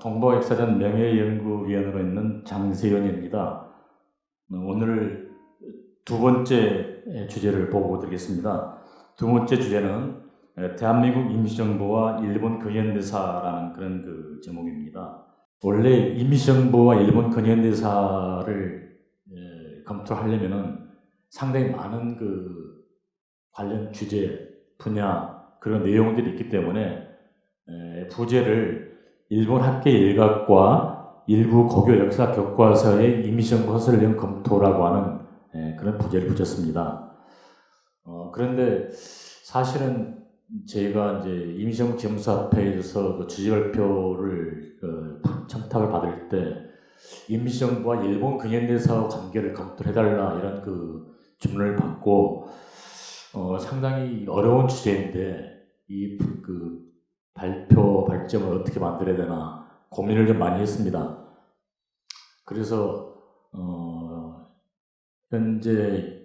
동북아역사전 명예연구위원으로 있는 장세현입니다. 오늘 두 번째 주제를 보고 드리겠습니다. 두 번째 주제는 대한민국 임시정부와 일본 근현대사라는 그런 제목입니다. 원래 임시정부와 일본 근현대사를 검토하려면은 상당히 많은 관련 주제, 분야, 그런 내용들이 있기 때문에 부제를 일본 학계 일각과 일부 고교 역사 교과서의 임시정부 서술형 검토라고 하는 그런 부제를 붙였습니다. 그런데 사실은 제가 이제 임시정부 기념사업회에서 주제발표를 청탁을 받을 때 임시정부와 일본 근현대사와 관계를 검토해달라 이런 주문을 받고 상당히 어려운 주제인데 이 발점을 어떻게 만들어야 되나 고민을 좀 많이 했습니다. 그래서 현재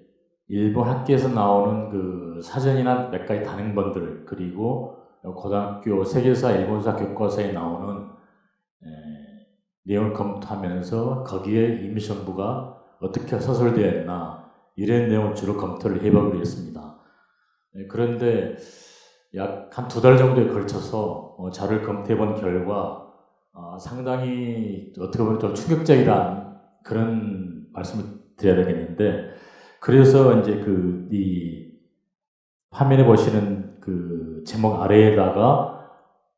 일본 학계에서 나오는 사전이나 몇 가지 단행본들, 그리고 고등학교 세계사, 일본사 교과서에 나오는 내용을 검토하면서 거기에 임시정부가 어떻게 서술되어 있나 이런 내용을 주로 검토를 해보기로 했습니다. 그런데 약 한 2달 정도에 걸쳐서 자료를 검토해본 결과 상당히 어떻게 보면 좀 충격적이라는 그런 말씀을 드려야 되겠는데, 그래서 이제 이 화면에 보시는 제목 아래에다가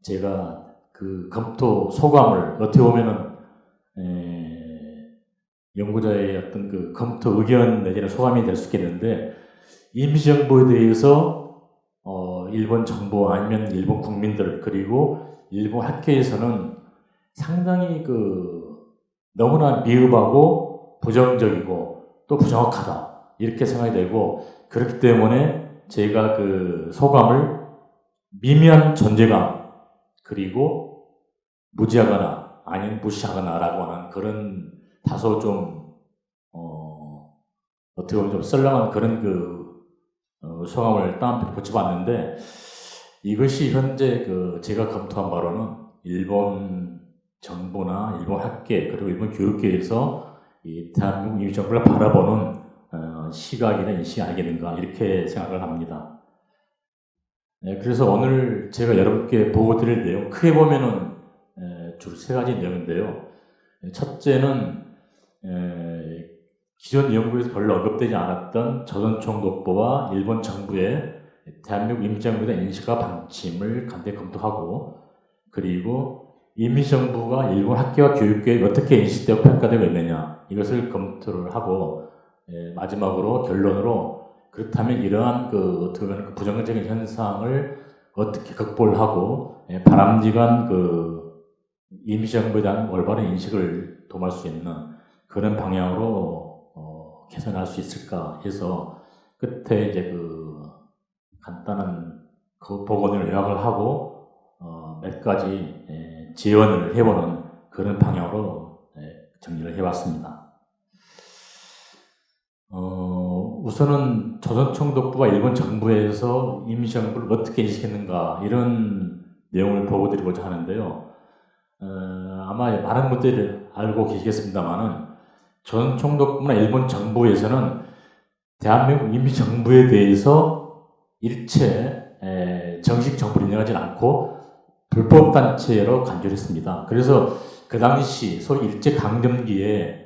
제가 검토 소감을 어떻게 보면은 연구자의 어떤 검토 의견 내지는 소감이 될 수 있겠는데, 임시정부에 대해서 일본 정부 아니면 일본 국민들 그리고 일본 학계에서는 상당히 너무나 미흡하고 부정적이고 또 부정확하다 이렇게 생각이 되고, 그렇기 때문에 제가 소감을 미미한 존재감 그리고 무지하거나 아니면 무시하거나라고 하는 그런 다소 좀 어떻게 보면 좀 썰렁한 그런 소감을 따옴표 붙여봤는데, 이것이 현재 제가 검토한 바로는 일본 정부나 일본 학계 그리고 일본 교육계에서 이 대한민국 임시정부를 바라보는 시각이나 인식이 아니겠는가 이렇게 생각을 합니다. 그래서 오늘 제가 여러분께 보고 드릴 내용 크게 보면은 주로 3가지 내용인데요. 첫째는 기존 연구에서 별로 언급되지 않았던 조선총독부와 일본 정부의 대한민국 임시정부에 대한 인식과 방침을 간단히 검토하고, 그리고 임시정부가 일본 학계와 교육계에 어떻게 인식되고 평가되고 있느냐 이것을 검토를 하고, 마지막으로 결론으로 그렇다면 이러한 어떻게 보면 부정적인 현상을 어떻게 극복을 하고 바람직한 임시정부에 대한 올바른 인식을 도모할 수 있는 그런 방향으로 개선할 수 있을까 해서 끝에 이제 간단한 보고를 요약을 하고 몇 가지 제언을 해보는 그런 방향으로 정리를 해봤습니다. 우선은 조선총독부와 일본 정부에서 임시정부를 어떻게 인식했는가 이런 내용을 보고 드리고자 하는데요. 아마 많은 분들이 알고 계시겠습니다만은 조선총독부나 일본 정부에서는 대한민국 임시정부에 대해서 일체 정식 정부를 인정하지 않고 불법단체로 간주를 했습니다. 그래서 그 당시 소위 일제강점기에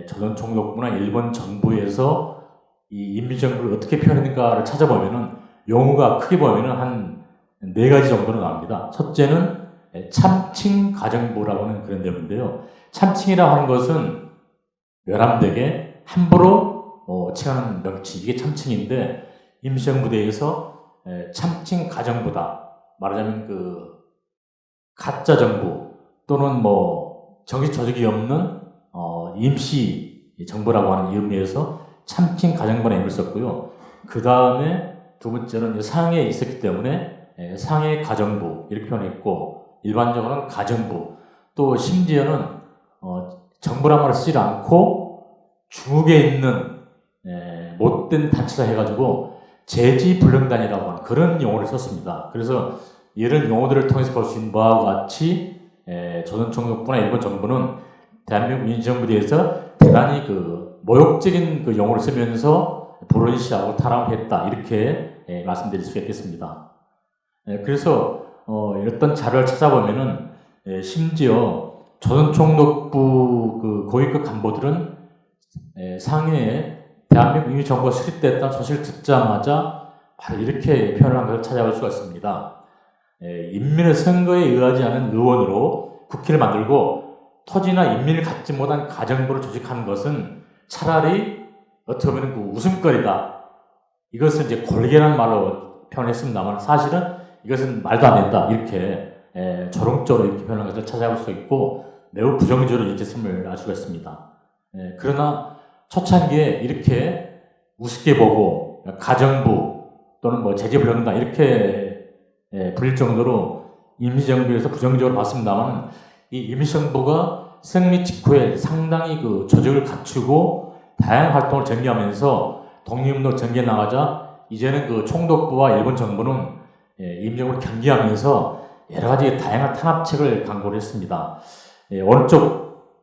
조선총독부나 일본 정부에서 이 임시정부를 어떻게 표현했는가를 찾아보면은 용어가 크게 보면은 한 4가지 정도는 나옵니다. 첫째는 참칭가정부라고 하는 그런 내용인데요. 참칭이라고 하는 것은 외람되게 함부로 칭하는 명칭, 이게 참칭인데, 임시정부대에서 참칭가정부다. 말하자면 가짜 정부 또는 정식 조직이 없는 임시 정부라고 하는 의미에서 참칭가정부라는 의미를 썼고요. 그 다음에 두 번째는 상해에 있었기 때문에 상해 가정부 이렇게 표현했고, 일반적으로는 가정부, 또 심지어는 정부란 말을 쓰지 않고 중국에 있는 못된 단체사 해가지고 제지불능단이라고 하는 그런 용어를 썼습니다. 그래서 이런 용어들을 통해서 볼 수 있는 바와 같이 조선 총독부나 일본 정부는 대한민국 임시정부에 대해서 대단히 그 모욕적인 그 용어를 쓰면서 불온시하고 탄압했다 이렇게 말씀드릴 수 있겠습니다. 그래서 어떤 자료를 찾아보면은 심지어 조선 총독부 그 고위급 간부들은 상해에 대한민국 임시정부가 수립됐다는 소식을 듣자마자 바로 이렇게 표현한 것을 찾아볼 수가 있습니다. 인민의 선거에 의하지 않은 의원으로 국회를 만들고 토지나 인민을 갖지 못한 가정부를 조직하는 것은 차라리 어떻게 보면 그 웃음거리다. 이것을 이제 골개라는 말로 표현했습니다만 사실은 이것은 말도 안 된다. 이렇게 조롱적으로 이렇게 표현한 것을 찾아볼 수 있고 매우 부정적으로 이제씀을 알 수가 있습니다. 그러나 초창기에 이렇게 우습게 보고 가정부 또는 뭐 재제불량당 이렇게 불릴 정도로 임시정부에서 부정적으로 봤습니다만 이 임시정부가 승리 직후에 상당히 그 조직을 갖추고 다양한 활동을 전개하면서 독립운동을 전개해 나가자 이제는 그 총독부와 일본 정부는 임시정부를 경계하면서 여러 가지 다양한 탄압책을 강구를 했습니다. 오른쪽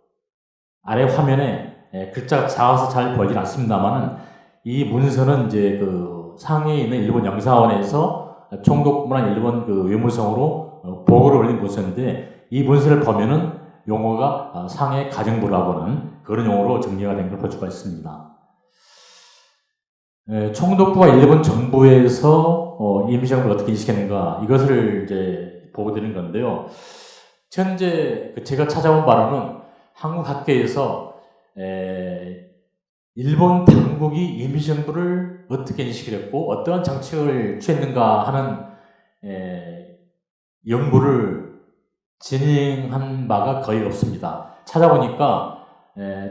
아래 화면에 글자가 작아서 잘 보이진 않습니다만은 이 문서는 이제 그 상해에 있는 일본 영사원에서 총독부나 일본 그 외무성으로 보고를 올린 문서인데 이 문서를 보면은 용어가 상해 가정부라고 하는 그런 용어로 정리가 된 걸 볼 수가 있습니다. 총독부와 일본 정부에서 임시정부를 어떻게 인식했는가 이것을 이제 보고 드리는 건데요. 현재 제가 찾아본 바로는 한국 학계에서 일본 당국이 임시정부를 어떻게 인식을 했고 어떠한 정책을 취했는가 하는 연구를 진행한 바가 거의 없습니다. 찾아보니까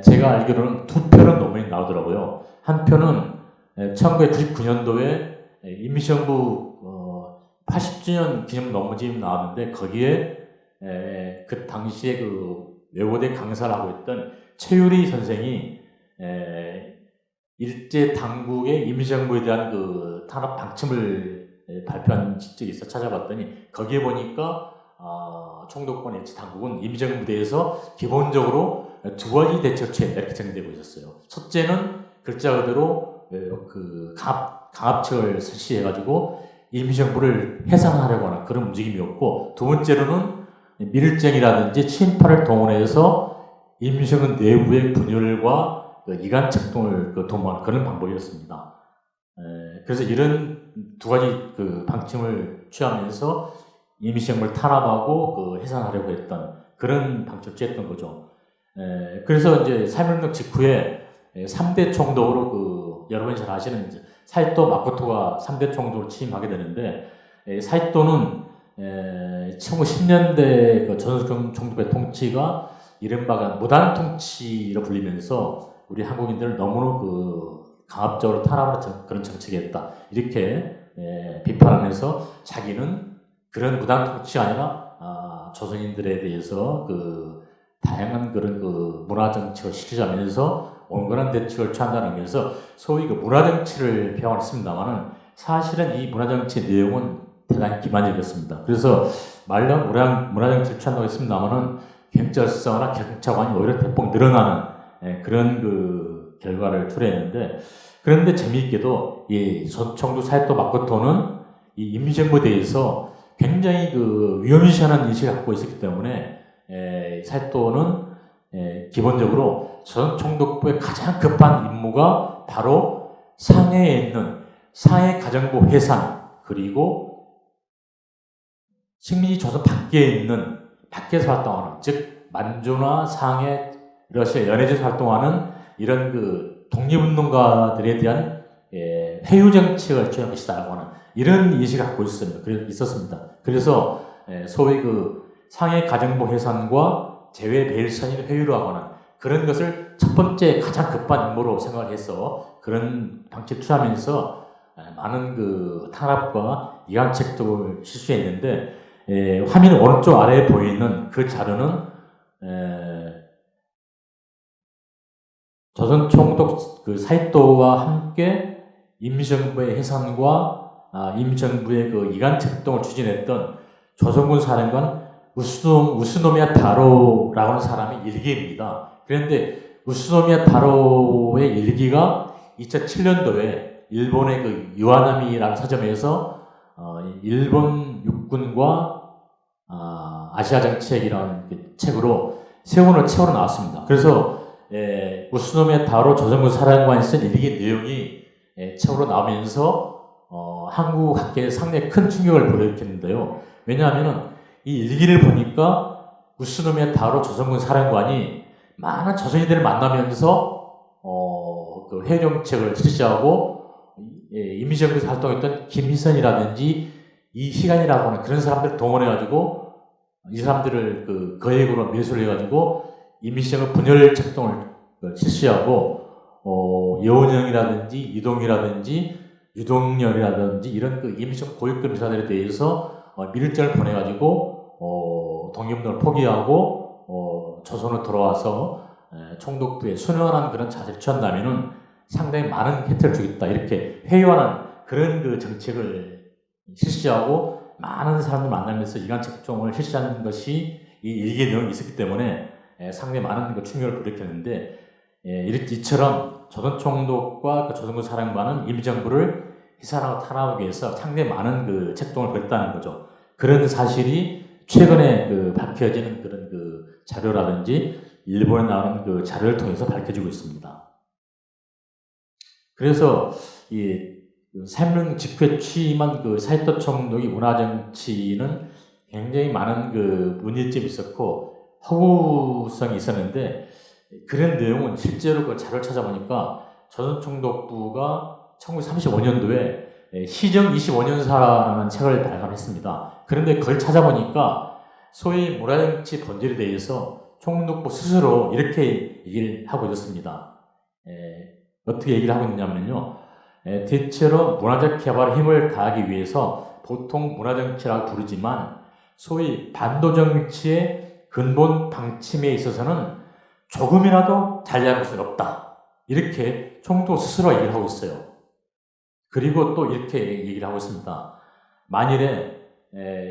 제가 알기로는 두 편은 논문이 나오더라고요. 한 편은 1999년도에 임시정부 80주년 기념 논문집이 나왔는데 거기에 그 당시에 그 외고대 강사를 하고 있던 최유리 선생이 일제 당국의 임시정부에 대한 그 탄압 방침을 발표한 적이 있어 찾아봤더니 거기에 보니까 총독부나 일제 당국은 임시정부에 대해서 기본적으로 두 가지 대책을 취했다 이렇게 정리되고 있었어요. 첫째는 글자 그대로 그 강압책을 실시해가지고 임시정부를 해산하려고 하는 그런 움직임이었고 두 번째로는 밀정이라든지 친파를 동원해서 임시정부 내부의 분열과 이간책동을 도모하는 그런 방법이었습니다. 그래서 이런 두 가지 그 방침을 취하면서 임시정부를 탄압하고 해산하려고 했던 그런 방침을 취했던 거죠. 그래서 이제 3.16 직후에 3대 총독으로 여러분이 잘 아시는 사이토 마코토가 3대 총독을 취임하게 되는데 사이토는 1910년대 그 조선 총독의 통치가 이른바 무단 통치로 불리면서 우리 한국인들을 너무나 그 강압적으로 탄압하는 그런 정책이었다. 이렇게 비판하면서 자기는 그런 무단 통치가 아니라 조선인들에 대해서 그 다양한 그런 그 문화 정책을 실시하면서 온건한 대책을 취한다는 의미에서 소위 그 문화 정치를 표현했습니다만은 사실은 이 문화 정치 내용은 대단히 기만적이었습니다. 그래서 말로 문화 정치를 취한다고 했습니다만은 경찰서나 경찰관이 오히려 대폭 늘어나는 그런 그 결과를 초래했는데 그런데 재미있게도 이 총독 사이토 마코토는 이 임시정부에 대해서 굉장히 그 위험시하는 인식을 갖고 있었기 때문에 사이토는 기본적으로 전 총독부의 가장 급한 임무가 바로 상해에 있는 상해 가정부 해산 그리고 식민지 조선 밖에 있는 밖에서 활동하는 즉 만주나 상해 러시아 연해지에서 활동하는 이런 그 독립운동가들에 대한 회유 정책을 취한 것이다라고 하는 이런 인식을 갖고 있었습니다. 그래서 소위 그 상해 가정부 해산과 재외 베일선인 회유로 하거나 그런 것을 첫 번째 가장 급한 임무로 생각을 해서 그런 방식을 취하면서 많은 그 탄압과 이간책도 실시했는데 화면 오른쪽 아래에 보이는 그 자료는 조선 총독 그 사이토와 함께 임시정부의 해산과 임시정부의 그 이간책동을 추진했던 조선군 사령관 우스노미야 다로라고 하는 사람의 일기입니다. 그런데 우스노미야 다로의 일기가 2007년도에 일본의 그 유아나미라는 서점에서 일본 육군과 아시아 정책이라는 그 책으로 책으로 나왔습니다. 그래서 우스노미야 다로 조선군 사령관이 쓴 일기 내용이 책으로 나오면서 한국 학계에 상당히 큰 충격을 불러일으켰는데요. 왜냐하면 이 일기를 보니까 우스노미야 다로 조선군 사령관이 많은 조선인들을 만나면서 그 해외 정책을 실시하고 임시정부에서 활동했던 김희선이라든지 이희간이라고 하는 그런 사람들을 동원해가지고 이 사람들을 그 거액으로 매수를 해가지고 임시정부 분열 작동을 실시하고 여운형이라든지 이동이라든지 유동열이라든지 이런 그 임시정부 고위급 인사들에 대해서 밀정을 보내가지고 독립운동을 포기하고 조선으로 돌아와서 총독부에 순응하는 그런 자세를 취한다면은 상당히 많은 혜택을 주겠다 이렇게 회유하는 그런 그 정책을 실시하고 많은 사람들 만나면서 이관 책종을 실시하는 것이 이 일기 내용이 있었기 때문에 상당히 많은 그 충격을 불렀겠는데 이처럼 조선 총독과 그 조선군 사령관은 임시정부를 해산하고 탄압하기 위해서 상당히 많은 그 책동을 벌였다는 거죠. 그런 사실이 최근에 그 밝혀지는 그런 그 자료라든지 일본에 나오는 그 자료를 통해서 밝혀지고 있습니다. 그래서 이 사명 직후에 취임한 그 사이토 총독이 문화정치는 굉장히 많은 그 문제점이 있었고 허구성이 있었는데 그런 내용은 실제로 그 자료를 찾아보니까 조선 총독부가 1935년도에 시정 25년사라는 책을 발간했습니다. 그런데 그걸 찾아보니까 소위 문화정치 본질에 대해서 총독부 스스로 이렇게 얘기를 하고 있었습니다. 어떻게 얘기를 하고 있냐면요. 대체로 문화적 개발에 힘을 다하기 위해서 보통 문화정치라고 부르지만 소위 반도정치의 근본 방침에 있어서는 조금이라도 달리할 것은 없다. 이렇게 총독 스스로 얘기를 하고 있어요. 그리고 또 이렇게 얘기를 하고 있습니다. 만일에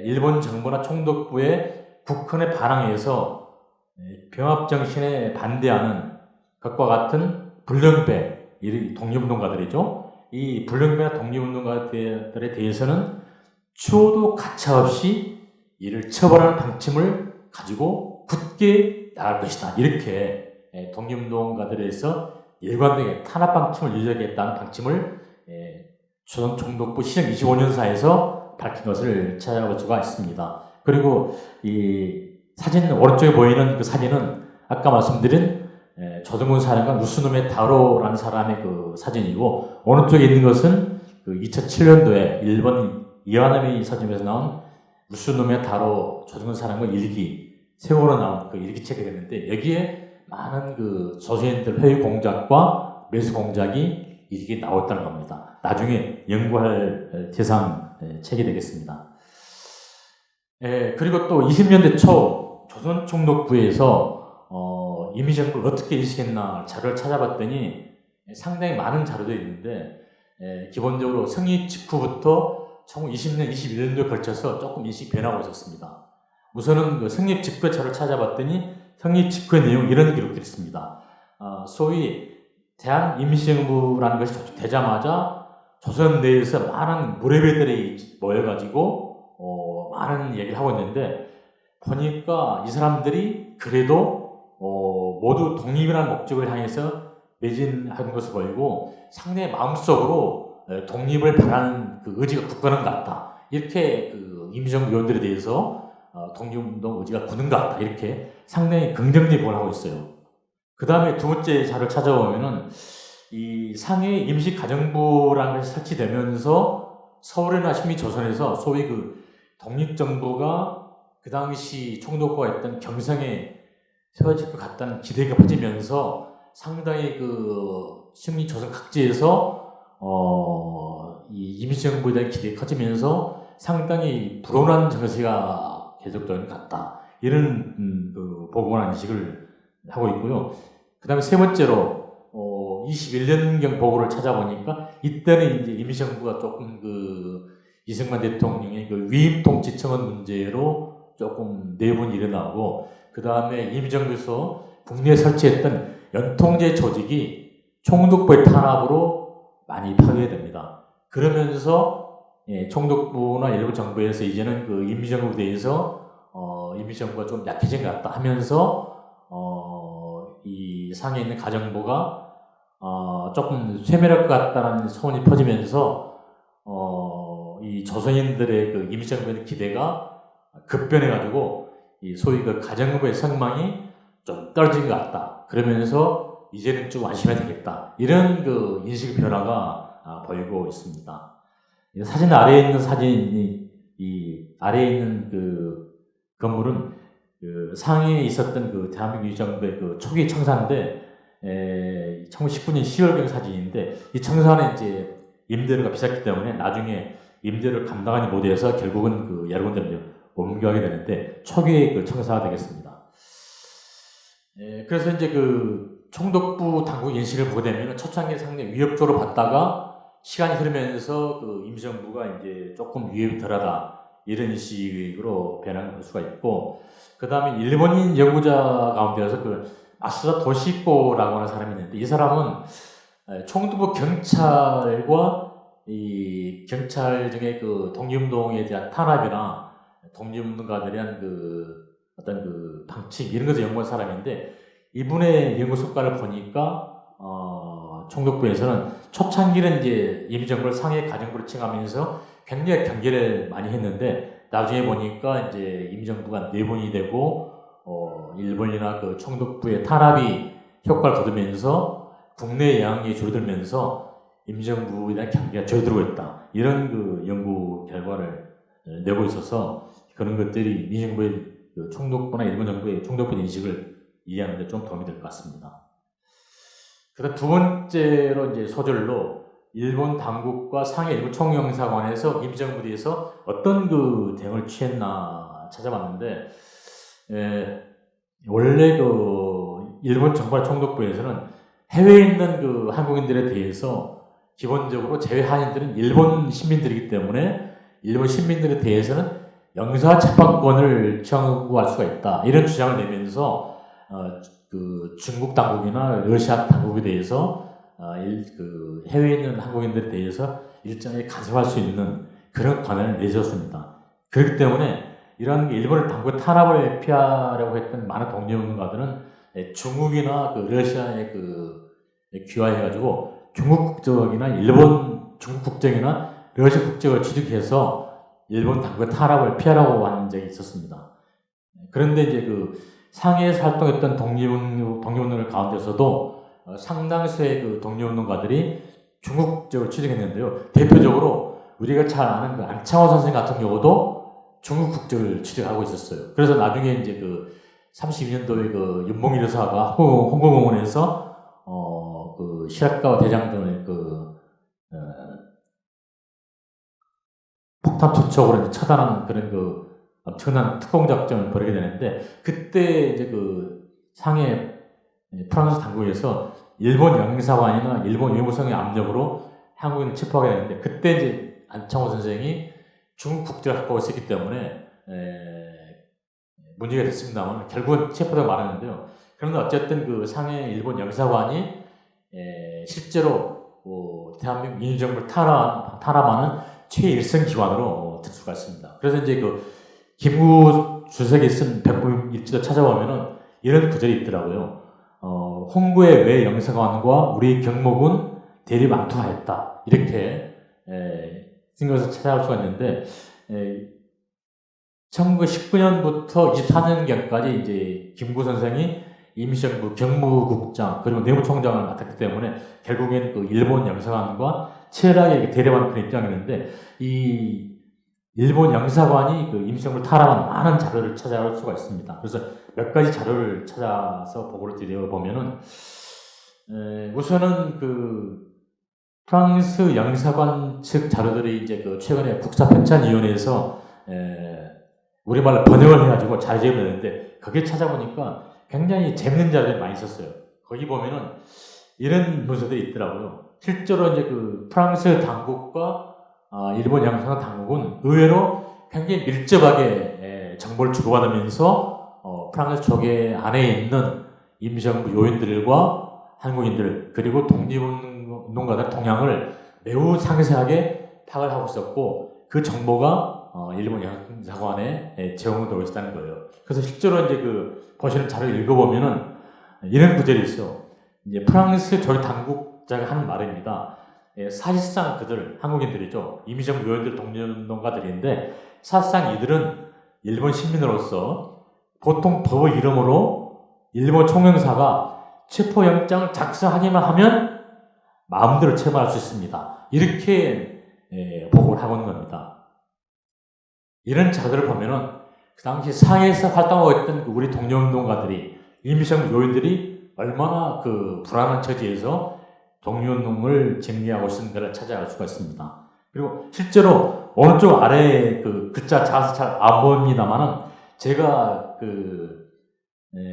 일본 정부나 총독부의 북한에 반항해서 병합정신에 반대하는 것과 같은 불량배, 독립운동가들이죠. 이 불량배나 독립운동가들에 대해서는 추호도 가차없이 이를 처벌하는 방침을 가지고 굳게 나갈 것이다. 이렇게 독립운동가들에서 일관되게 탄압 방침을 유지하겠다는 방침을 조선 총독부 시정 25년사에서 밝힌 것을 찾아볼 수가 있습니다. 그리고 이 사진 오른쪽에 보이는 그 사진은 아까 말씀드린 조선군 사령관 우스노미야 다로라는 사람의 그 사진이고 오른쪽에 있는 것은 그 2007년도에 일본 이와나미 서점에서 나온 우스노미야 다로 조선군 사령관 일기 세월호 나온 그 일기책이 됐는데 여기에 많은 그 조선인들 회유 공작과 매수 공작이 이게 나왔다는 겁니다. 나중에 연구할 대상 책이 되겠습니다. 그리고 또 20년대 초 조선 총독부에서 임시정부를 어떻게 인식했나 자료를 찾아봤더니 상당히 많은 자료들이 있는데 기본적으로 성립 직후부터 1920년, 21년도에 걸쳐서 조금 인식 변화가 있었습니다. 우선은 그 성립 직후의 자료를 찾아봤더니 성립 직후의 내용 이런 기록들이 있습니다. 소위 대한 임시정부라는 것이 되자마자 조선 내에서 많은 무례배들이 모여가지고 많은 얘기를 하고 있는데 보니까 이 사람들이 그래도 모두 독립이라는 목적을 향해서 매진하는 것을 보이고 상당히 마음속으로 독립을 바라는 그 의지가 굳건한 것 같다. 이렇게 그 임시정부 의원들에 대해서 독립운동 의지가 굳은 것 같다. 이렇게 상당히 긍정적인 보고를 하고 있어요. 그 다음에 두 번째 자료를 찾아보면은 이 상해 임시가정부라는 것이 설치되면서 서울이나 식민조선에서 소위 그 독립정부가 그 당시 총독부가 했던 경성에 세워질 것 같다는 기대가 퍼지면서 상당히 그 식민조선 각지에서 이 임시정부에 대한 기대가 커지면서 상당히 불온한 정세가 계속되는 것 같다. 이런 그 보고나 인식을 하고 있고요. 그 다음에 세 번째로 21년경 보고를 찾아보니까 이때는 이제 임시정부가 조금 그 이승만 대통령의 그 위임 통치 청원 문제로 조금 내분이 일어나고, 그 다음에 이미 정부에서 국내에 설치했던 연통제 조직이 총독부의 탄압으로 많이 파괴됩니다. 그러면서 총독부나 일본 정부에서 이제는 그 임시정부에 대해서 임시정부가 좀 약해진 것 같다 하면서 이 상해 있는 가정부가 조금 쇠멸할 것 같다는 소문이 퍼지면서 이 조선인들의 그 임시정부의 기대가 급변해가지고 이 소위 그 가정부의声망이 좀 떨어진 것 같다. 그러면서 이제는 좀 안심해야 되겠다. 이런 그 인식 변화가 보이고 있습니다. 사진 아래에 있는 사진이 이 아래에 있는 그 건물은 그 상해에 있었던 그 대한민국 임시정부의 그 초기 청사인데 1919년 10월경 사진인데 이 청사는 이제 임대료가 비쌌기 때문에 나중에 임대료를 감당하지 못해서 결국은 그 여러 군데로 옮겨가게 되는데 초기의 그 청사가 되겠습니다. 그래서 이제 그 총독부 당국 인식을 보게 되면 초창기에 상당히 위협적으로 봤다가 시간이 흐르면서 그 임시정부가 이제 조금 위협이 덜하다 이런 식으로 변한 걸 볼 수가 있고, 그 다음에 일본인 연구자 가운데서 그 마스다 도시코라고 하는 사람이 있는데 이 사람은 총독부 경찰과 이 경찰 중에 그 독립운동에 대한 탄압이나 독립운동가들에 대한 그 어떤 그 방침 이런 것을 연구한 사람인데 이분의 연구 성과를 보니까 총독부에서는 초창기는 이제 임시정부를 상해 가정부로 칭하면서 굉장히 경계를 많이 했는데 나중에 보니까 이제 임시정부가 내분이 되고 일본이나 그 총독부의 탄압이 효과를 거두면서 국내 영향이 줄어들면서 임시정부에 대한 경계가 줄어들고 있다. 이런 그 연구 결과를 내고 있어서 그런 것들이 민정부의 그 총독부나 일본 정부의 총독부 인식을 이해하는 데 좀 도움이 될 것 같습니다. 그다음 두 번째로 이제 소절로 일본 당국과 상해 일본 총영사관에서 임시정부에 대해서 어떤 그 대응을 취했나 찾아봤는데 원래 그 일본 정부와 총독부에서는 해외에 있는 그 한국인들에 대해서 기본적으로 제외 한인들은 일본 시민들이기 때문에 일본 시민들에 대해서는 영사 재판권을 청구할 수가 있다. 이런 주장을 내면서 그 중국 당국이나 러시아 당국에 대해서 그 해외에 있는 한국인들에 대해서 일정하게 간섭할 수 있는 그런 권한을 내줬습니다. 그렇기 때문에 이런 일본을 당국의 탄압을 피하려고 했던 많은 독립운동가들은 중국이나 그 러시아에 그 귀화해가지고 중국 국적이나 일본 중국 국적이나 러시아 국적을 취득해서 일본 당국의 탄압을 피하려고 한 적이 있었습니다. 그런데 이제 그 상해에서 활동했던 독립운동가 가운데서도 상당수의 그 독립운동가들이 중국 국적을 취득했는데요. 대표적으로 우리가 잘 아는 그 안창호 선생 같은 경우도 중국 국적을 취득하고 있었어요. 그래서 나중에 이제 그 32년도에 그 윤봉길 여사가 홍콩공원에서 그 시라카와 대장 등을 그 폭탄 투척으로 처단한 그런 그 엄청난 특공 작전을 벌이게 되는데 그때 이제 그 상해 프랑스 당국에서 일본 영사관이나 일본 외무성의 압력으로 한국인을 체포하게 되는데 그때 이제 안창호 선생이 중국 국적을 갖고 있었기 때문에 문제가 됐습니다만 결국은 체포되고 말았는데요. 그런데 어쨌든 그 상해 일본 영사관이 실제로 대한민국 민주정부를 탄압하는 최일선 기관으로 들 수가 있습니다. 그래서 이제 그 김구 주석이 쓴 백분 일지도 찾아보면은 이런 구절이 있더라고요. 홍구의 외 영사관과 우리 경목은 대립 암투하였다. 이렇게 쓴 것을 찾아볼 수가 있는데 1919년부터 24년경까지 이제 김구 선생이 임시정부 경무국장 그리고 내무총장을 맡았기 때문에 결국엔 그 일본 영사관과 치열하게 대립하는 그런 입장이었는데 이 일본 영사관이 그 임시정부를 탄압한 많은 자료를 찾아볼 수가 있습니다. 그래서 몇 가지 자료를 찾아서 보고를 드려보면은 우선은 그 프랑스 영사관 측 자료들이 이제 그 최근에 국사편찬위원회에서 우리말로 번역을 해가지고 잘 제공되는데 거기에 찾아보니까 굉장히 재밌는 자료들이 많이 있었어요. 거기 보면은 이런 문서들이 있더라고요. 실제로 이제 그 프랑스 당국과 일본 영사관 당국은 의외로 굉장히 밀접하게 정보를 주고받으면서 프랑스 조계 안에 있는 임시정부 요인들과 한국인들 그리고 독립운동가들 동향을 매우 상세하게 파악을 하고 있었고 그 정보가 일본 영사관에 제공되고 있었다는 거예요. 그래서 실제로 이제 보시는 자료를 읽어보면은 이런 구절이 있어요. 이제 프랑스 조계 당국자가 하는 말입니다. 사실상 그들 한국인들이죠. 임시정부 요인들 독립운동가들인데 사실상 이들은 일본 시민으로서 보통 법의 이름으로 일본 총영사가 체포영장을 작성하기만 하면 마음대로 체포할 수 있습니다. 이렇게 보고를 하고 있는 겁니다. 이런 자들을 보면은 그 당시 상해에서 활동하고 있던 우리 독립운동가들이 임시정부 요인들이 얼마나 불안한 처지에서 독립운동을 정리하고 있는가를 찾아갈 수가 있습니다. 그리고 실제로 오른쪽 아래에 글자 자서 잘 안 보입니다만은 제가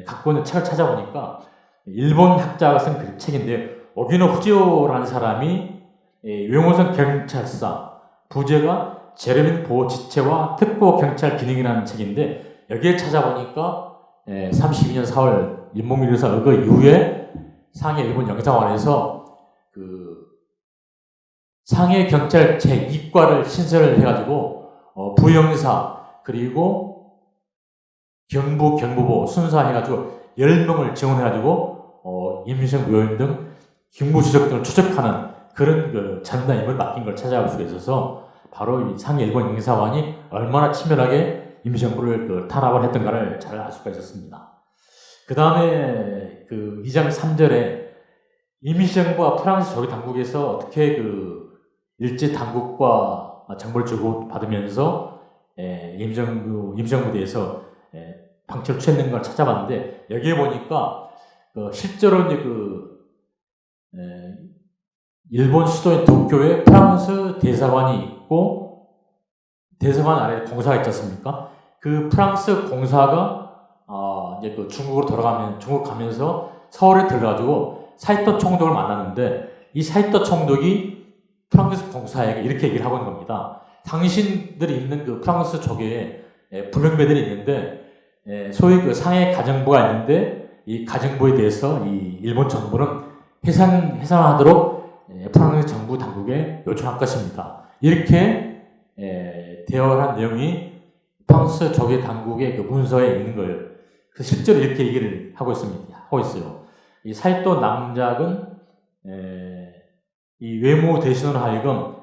갖고 있는 책을 찾아보니까 일본 학자가 쓴 책인데 오기노 후지오라는 사람이 외모선 경찰사 부제가 제르민 보호 지체와 특보 경찰 기능이라는 책인데 여기에 찾아보니까 32년 4월 인목밀려서 의거 이후에 상해 일본 영사관에서 상해 경찰 제2과를 신설을 해가지고 부영사 그리고 경부보 순사해가지고 10명을 지원해가지고 임시정부 요인 등 경무수석 등을 추적하는 그런 전담 임무를 맡긴 걸 찾아볼 수가 있어서 바로 이 상해 일본 영사관이 얼마나 치밀하게 임시정부를 탄압을 했던가를 잘 알 수가 있었습니다. 그 다음에 2장 3절에 임시정부와 프랑스 조계 당국에서 어떻게 일제 당국과 정보를 주고 받으면서 임시정부에 대해서 방치를 취했는 걸 찾아봤는데 여기에 보니까 실제로 이제 일본 수도인 도쿄에 프랑스 대사관이 있고 대사관 아래 공사가 있지 않습니까? 그 프랑스 공사가 이제 중국으로 중국 가면서 서울에 들어가지고 사이토 총독을 만났는데 이 사이토 총독이 프랑스 공사에게 이렇게 얘기를 하고 있는 겁니다. 당신들이 있는 프랑스 조계에 불명배들이 있는데 소위 상해 가정부가 있는데 이 가정부에 대해서 이 일본 정부는 해산하도록 프랑스 정부 당국에 요청할 것입니다. 이렇게 대화를 한 내용이 프랑스 조계 당국의 문서에 있는 거예요. 실제로 이렇게 얘기를 하고 있어요. 이 사이토 남작은 이 외무 대신으로 하여금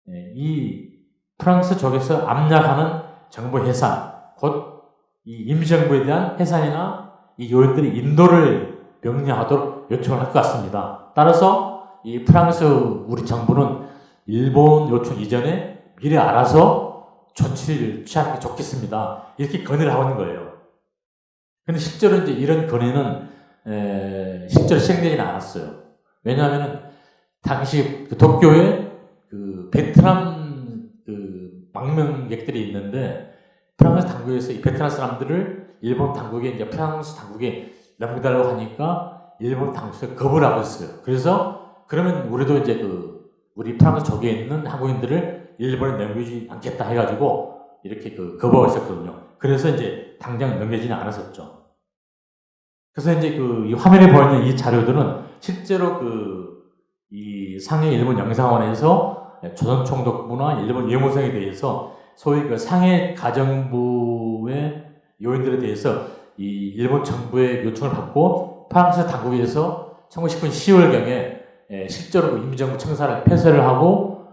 이 프랑스 쪽에서 압력하는 정부 해산, 곧 이 임시정부에 대한 해산이나 이 요인들이 인도를 명령하도록 요청을 할 것 같습니다. 따라서 이 프랑스 우리 정부는 일본 요청 이전에 미리 알아서 조치를 취하는 게 좋겠습니다. 이렇게 건의를 하고 있는 거예요. 근데 실제로 이제 이런 건의는 실제로 시행되지는 않았어요. 왜냐하면 당시 도쿄에 베트남 망명객들이 있는데 프랑스 당국에서 이 베트남 사람들을 일본 당국에 이제 프랑스 당국에 넘겨달라고 하니까 일본 당국에서 거부를 하고 있어요. 그래서 그러면 우리도 이제 우리 프랑스 조계에 있는 한국인들을 일본에 넘기지 않겠다 해가지고 이렇게 거부하고 있었거든요. 그래서 이제 당장 넘겨지는 않았었죠. 그래서 이제 이 화면에 보이는 이 자료들은 실제로 이 상해 일본 영사관에서 조선 총독부나 일본 외무성에 대해서 소위 상해 가정부의 요인들에 대해서 이 일본 정부의 요청을 받고 프랑스 당국에서 1919년 10월경에 실제로 임시정부 청사를 폐쇄를 하고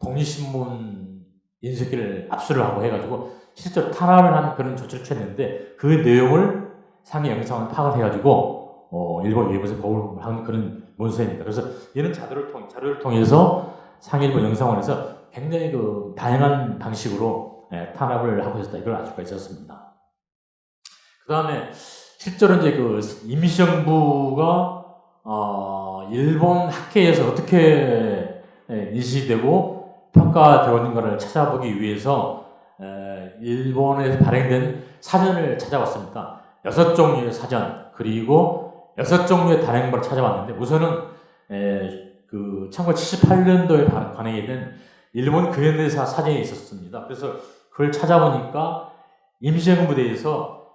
독립신문 인쇄기를 압수를 하고 해가지고 실제로 탄압을 한 그런 조치를 취했는데 그 내용을 상해 영사관을 파악을 해가지고 일본 외무성에 보고를 한 그런 문서입니다. 그래서 이런 자료를 통해서 상해 일본 영사관에서 굉장히 다양한 방식으로 탄압을 하고 있었다. 이걸 알 수가 있었습니다. 그 다음에 실제로 이제 임시정부가 일본 학회에서 어떻게 인식되고 평가되어 있는가를 찾아보기 위해서 일본에서 발행된 사전을 찾아봤습니다. 6종류의 사전 그리고 6종류의 단행본을 찾아봤는데 우선은 1978년도에 발행이 된 일본 근현대사 사전이 있었습니다. 그래서 그걸 찾아보니까 임시정부대에서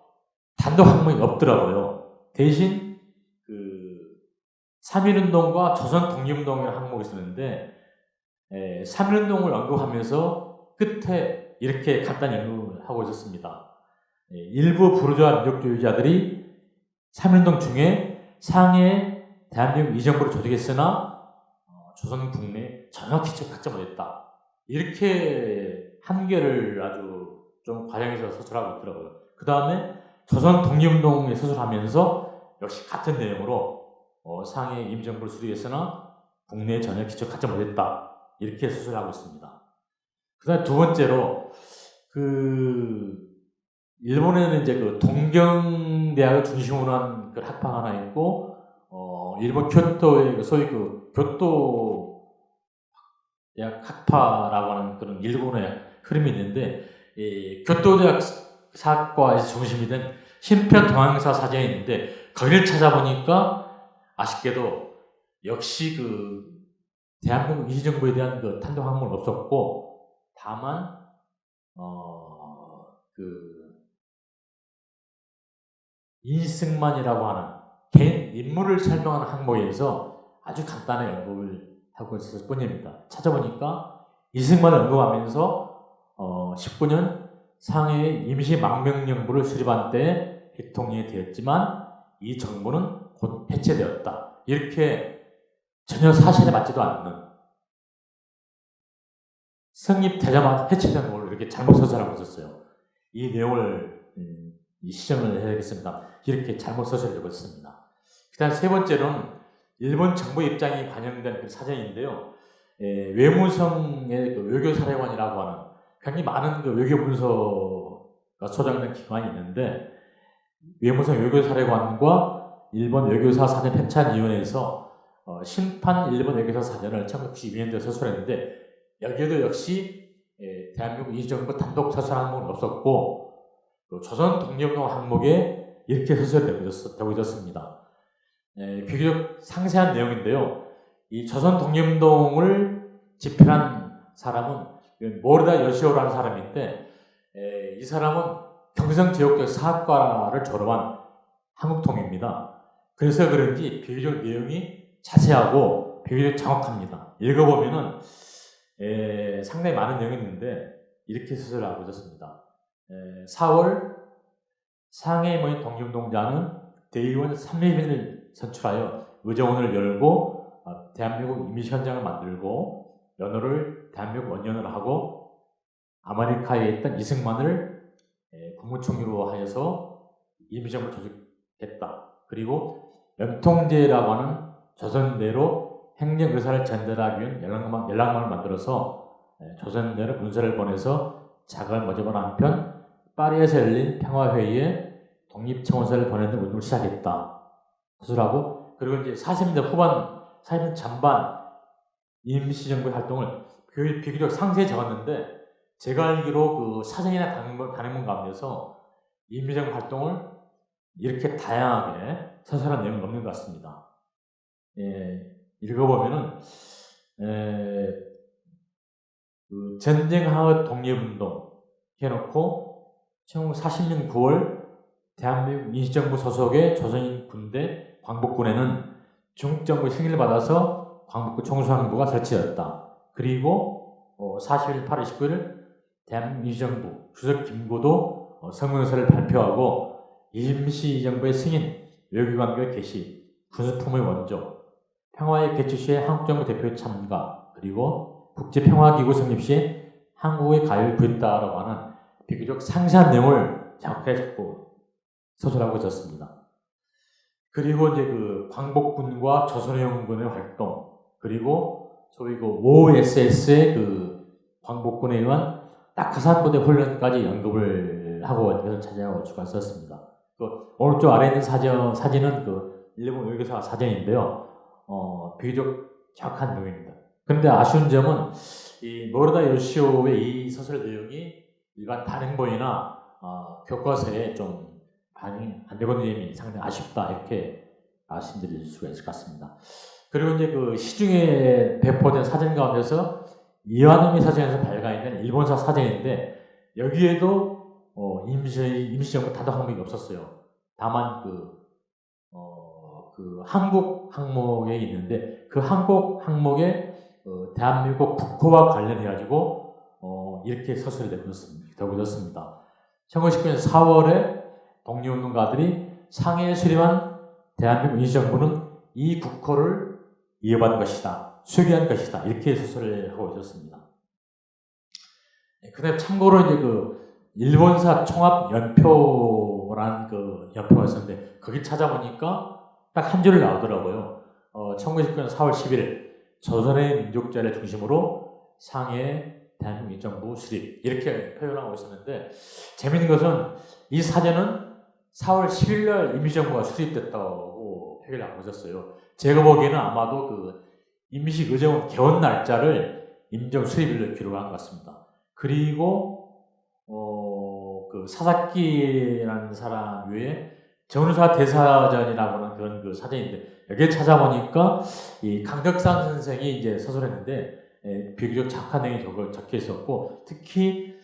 단독 항목이 없더라고요. 대신 그 3.1운동과 조선 독립운동이라는 항목이 있었는데 3.1운동을 언급하면서 끝에 이렇게 간단히 언급을 하고 있었습니다. 일부 부르주아 민족주의자들이 3.1운동 중에 상해 대한민국 이정부를 조직했으나 조선 국내에 전혀 기초를 갖지 못했다. 이렇게 한계를 아주 좀 과장해서 서술하고 있더라고요. 그 다음에 조선 독립운동에 서술하면서 역시 같은 내용으로 상해 임정부를 수립했으나 국내에 전혀 기초를 갖지 못했다. 이렇게 서술하고 있습니다. 그 다음에 두 번째로 일본에는 이제 그 동경대학을 중심으로 한 그 학파가 하나 있고, 일본 교토의 소위 그 교토 대학 학파라고 하는 그런 일본의 흐름이 있는데, 이 교토대학 사학과에서 중심이 된 신편 동양사 사전이 있는데, 거기를 찾아보니까 아쉽게도 역시 그 대한민국 임시정부에 대한 그 탄도 항목은 없었고, 다만 이승만이라고 하는 개인 인물을 설명하는 항목에서 아주 간단하게 언급을 하고 있었을 뿐입니다. 찾아보니까 이승만을 언급하면서 19년 상해 임시망명령부를 수립한 때 대통령이 되었지만 이 정부는 곧 해체되었다. 이렇게 전혀 사실에 맞지도 않는, 성립되자마자 해체된 걸로 이렇게 잘못 서술하고 있었어요. 이 내용을 시정을 해야겠습니다. 이렇게 잘못 서술되고 있습니다. 그 다음 세 번째로는 일본 정부 입장이 반영된 그 사정인데요. 외무성의 그 외교사령관이라고 하는 굉장히 많은 그 외교 문서가 소장된 기관이 있는데, 외무성 외교사령관과 일본 외교사 사전 편찬위원회에서 심판 일본 외교사 사전을 1992년도에 서술했는데, 여기에도 역시 대한민국 임시정부 단독 서술 항목은 없었고, 조선 독립운동 항목에 이렇게 서술되고 있었습니다. 비교적 상세한 내용인데요. 이 조선 독립운동을 집필한 사람은 모리다 요시오라는 사람인데, 이 사람은 경성제국대 사학과를 졸업한 한국통입니다. 그래서 그런지 비교적 내용이 자세하고 비교적 정확합니다. 읽어보면은 상당히 많은 내용이 있는데 이렇게 서술하고 있었습니다. 4월 상해 모인 독립운동자는 대의원 300명을 선출하여 의정원을 열고 대한민국 임시현장을 만들고 연호를 대한민국 원년으로 하고 아메리카에 있던 이승만을 국무총리로 하여서 임시정부를 조직했다. 그리고 연통제라고 하는 조선대로 행정의사를 전달하기 위한 연락망을 만들어서 조선대로 문서를 보내서 자금을 모집하는 한편 파리에서 열린 평화회의에 독립청원서를 보내는 운동을 시작했다. 서술하고, 그리고 이제 40년대 후반, 40년대 전반 임시정부의 활동을 비교적 상세히 적었는데, 제가 알기로 그 사전이나 단행본 가운데서 임시정부 활동을 이렇게 다양하게 서술한 내용은 없는 것 같습니다. 읽어보면은 그 전쟁하의 독립운동 해놓고 1940년 9월 대한민국 임시정부 소속의 조선인 군대 광복군에는 중국정부 승인을 받아서 광복군 총수항부가 설치되었다. 그리고 40일 8월 19일 대한민국 임시정부 주석 김구도 성명서를 발표하고 임시정부의 승인, 외교관계 개시, 군수품의 원조, 평화의 개최 시에 한국정부 대표의 참가, 그리고 국제평화기구 성립 시에 한국의 가요를 구했다라고 하는 비교적 상세한 내용을 정확하게 잡고 서술하고 있었습니다. 그리고 이제 그 광복군과 조선해영군의 활동, 그리고 소위 그 OSS의 그 광복군에 의한 낙하산 부대 훈련까지 언급을 하고 이것을 찾아오고 있었습니다. 오른쪽 아래에 있는 사진은 그 일본 외교사 사진인데요. 비교적 정확한 내용입니다. 그런데 아쉬운 점은 이 모리다 요시오의 이 서술 내용이 일반 단행본이나 교과서에 좀 반영이 안 되고 있는 점이 상당히 아쉽다, 이렇게 말씀드릴 수가 있을 것 같습니다. 그리고 이제 그 시중에 배포된 사전 가운데서 이완음이 사전에서 발간된 일본사 사전인데, 여기에도 임시정부 단독 항목이 없었어요. 다만 그 한국 항목에 있는데 그 한국 항목에 대한민국 국호와 관련해가지고 이렇게 서술이 되어졌습니다. 1919년 4월에 독립운동가들이 상해에 수립한 대한민국 임시정부는 이 국호를 이어받은 것이다, 수기한 것이다, 이렇게 서술을 하고 있었습니다. 그다음에 참고로 이제 일본사 총합연표라는 연표가 있었는데 거기 찾아보니까 딱 한 줄을 나오더라고요. 1919년 4월 11일 조선의 민족자를 중심으로 상해 대한민국 임시정부 수립, 이렇게 표현하고 있었는데 재밌는 것은 이 사전은 4월 10일 날 임시정부가 수립됐다고 표현을 하고 있었어요. 제가 보기에는 아마도 임시의정원 개원 날짜를 임시정부 수립일로 기록한 것 같습니다. 그리고 사사키라는 사람 외에 정운사 대사전이라고 하는 그런 사전인데 여기에 찾아보니까 이 강덕산 선생이 이제 서술했는데 비교적 착한 내용이 적혀 있었고, 특히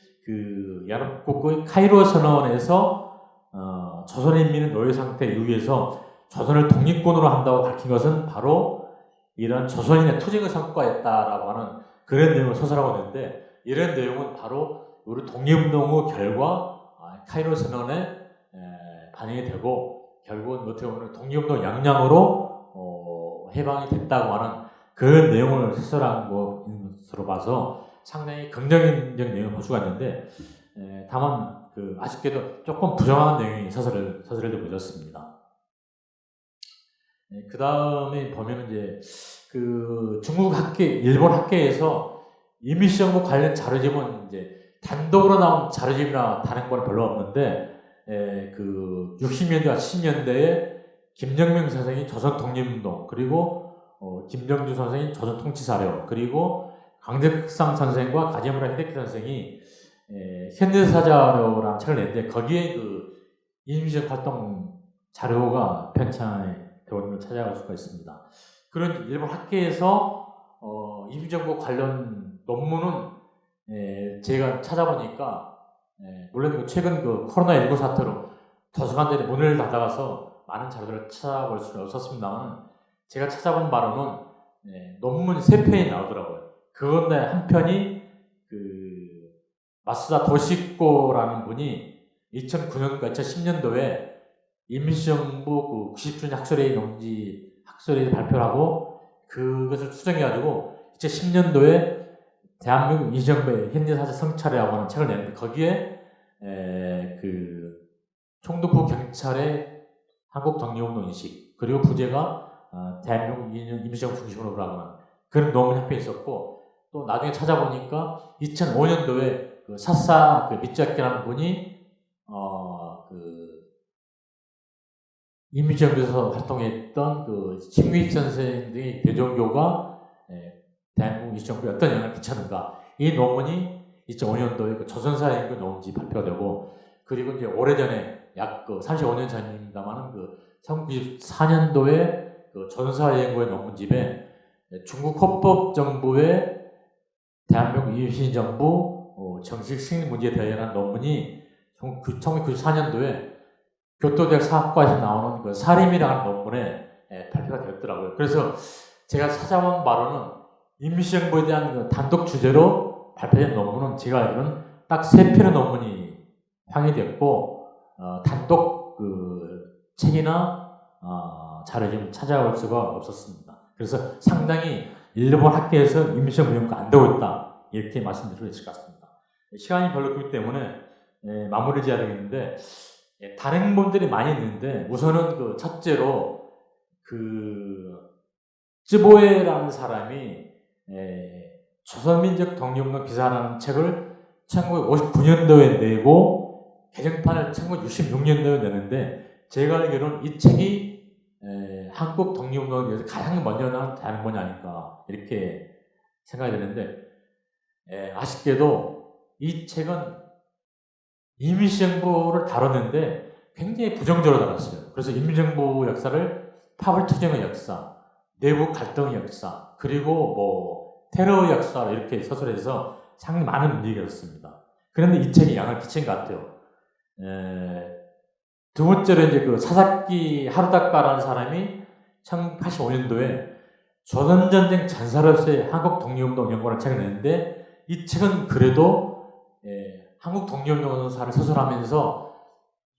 야납국의 카이로 선언에서 조선인민의 노예 상태 이후에서 조선을 독립군으로 한다고 밝힌 것은 바로 이런 조선인의 투쟁의 성과였다라고 하는 그런 내용을 서술하고 있는데, 이런 내용은 바로 우리 독립운동의 결과 카이로 선언에 반영이 되고 결국은 어떻게 보면 독립운동 양량으로 해방이 됐다고 하는 그런 내용을 서술한 것으로 봐서 상당히 긍정적 내용을 볼 수가 있는데, 다만 아쉽게도 조금 부정한 내용이 서술되고 있었습니다. 그 다음에 보면 이제 중국 학계, 일본 학계에서 임시정부 관련 자료집은 이제 단독으로 나온 자료집이나 다른 건 별로 없는데, 60년대와 70년대에 김정명 선생이 조선 독립운동, 그리고 김정주 선생이 조선 통치사료, 그리고 강덕상 선생과 가제무라 히데키 선생이 현대사자료라는 책을 냈는데 거기에 임시정 활동 자료가 편찬에 되어 있는 걸 찾아갈 수가 있습니다. 그런 일본 학계에서 임시정부 관련 논문은 제가 찾아보니까 물론 최근 코로나19 사태로 도서관들이 문을 닫아가서 많은 자료들을 찾아볼 수는 없었습니다만, 제가 찾아본 바로는 논문 3편이 나오더라고요. 그건데 한 편이 마스다 도시코라는 분이 2009년과 2010년도에 임시정부 90주년 학설회의 발표를 하고 그것을 수정해가지고 2010년도에 대한민국 임시정부의 현대사자 성찰이라고 하는 책을 내는데 거기에 총독부 경찰의 한국 독립운동 인식, 그리고 부제가 대한민국 임시정부 중심으로 하는 그런 논문이 한 편 있었고, 또 나중에 찾아보니까 2005년도에 사사 밑작기라는 분이 임시정부에서 활동했던 친구익 선생 등의 대종교가 대한민국 임시정부에 어떤 영향을 끼쳤는가, 이 논문이 2005년도에 조선사인구 논문지 발표가 되고, 그리고 이제 오래전에 약 35년 전입니다만 1994년도에 조선사연구의 논문집에 중국 헌법정부의 대한민국 임시정부 정식 승인 문제에 대한 논문이 1994년도에 교토대학 사학과에서 나오는 사림이라는 논문에 발표가 되었더라고요. 그래서 제가 찾아본 바로는 임시정부에 대한 단독 주제로 발표된 논문은 제가 알기로는 딱 3편의 논문이 황해되었고, 단독 책이나 자료 좀 찾아올 수가 없었습니다. 그래서 상당히 일본 학계에서 임시정부 연구가 안 되고 있다, 이렇게 말씀드릴 수 있을 것 같습니다. 시간이 별로 없기 때문에 마무리를 지어야 되겠는데, 다른 분들이 많이 있는데 우선은 첫째로 쯔보에라는 사람이 조선민족 독립운동 기사라는 책을 1959년도에 내고 개정판을 1966년도에 내는데, 제가 알기로는 이 책이 한국 독립운동에 대해서 가장 먼저 나온 대한민국이 아닐까, 이렇게 생각이 되는데, 아쉽게도 이 책은 임시정부를 다뤘는데 굉장히 부정적으로 다뤘어요. 그래서 임시정부 역사를 파벌투쟁의 역사, 내부 갈등의 역사, 그리고 테러 역사, 이렇게 서술해서 상당히 많은 문제가 있었습니다. 그런데 이 책이 영향을 끼친 것 같아요. 두 번째로 이제 그 사사키 하루다카라는 사람이 1985년도에 조선전쟁 전사로서의 한국 독립운동 연구라는 책을 냈는데, 이 책은 그래도 한국 독립운동사를 서술하면서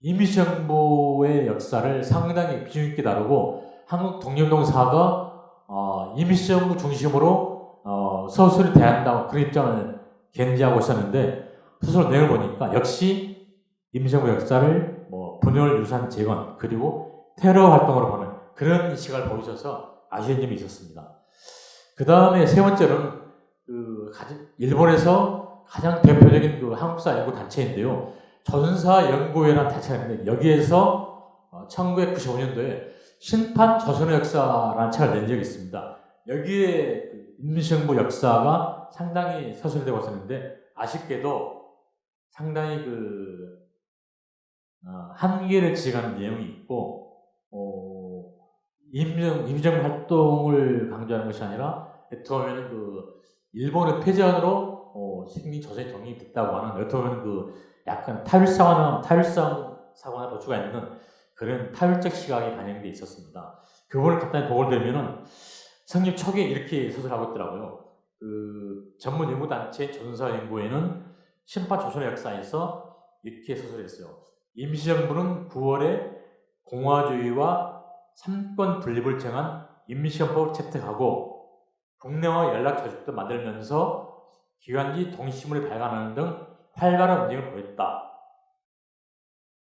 임시정부의 역사를 상당히 비중 있게 다루고, 한국 독립운동사가 임시정부 중심으로 서술이 돼야 한다고 그런 입장을 견지하고 있었는데, 서술 내용을 보니까 역시 임시정부 역사를 분열 유산 재건 그리고 테러 활동으로 보는 그런 시각을 보이셔서 아쉬운 점이 있었습니다. 그 다음에 세 번째로는 일본에서 가장 대표적인 그 한국사 연구 단체인데요. 조선사연구회라는 단체가 있는데, 여기에서 1995년도에 신판 조선의 역사라는 책을 낸 적이 있습니다. 여기에 임시정부 역사가 상당히 서술되고 있었는데, 아쉽게도 상당히 한계를 지적하는 내용이 있고, 임시정부 활동을 강조하는 것이 아니라, 어떻게 보면 일본의 패전으로 식민 조선이 독립됐다고 하는, 어떻게 보면 약간 타율사고나 도추가 있는 그런 타율적 시각이 반영되어 있었습니다. 그걸 간단히 보고 되면은 성립 초기에 이렇게 서술하고 있더라고요. 전문 연구단체인 조선사연구회는 신판 조선의 역사에서 이렇게 서술했어요. 임시정부는 9월에 공화주의와 삼권 분립을 정한 임시헌법을 채택하고 국내와 연락 조직도 만들면서 기관지 동시문을 발간하는 등 활발한 움직임을 보였다.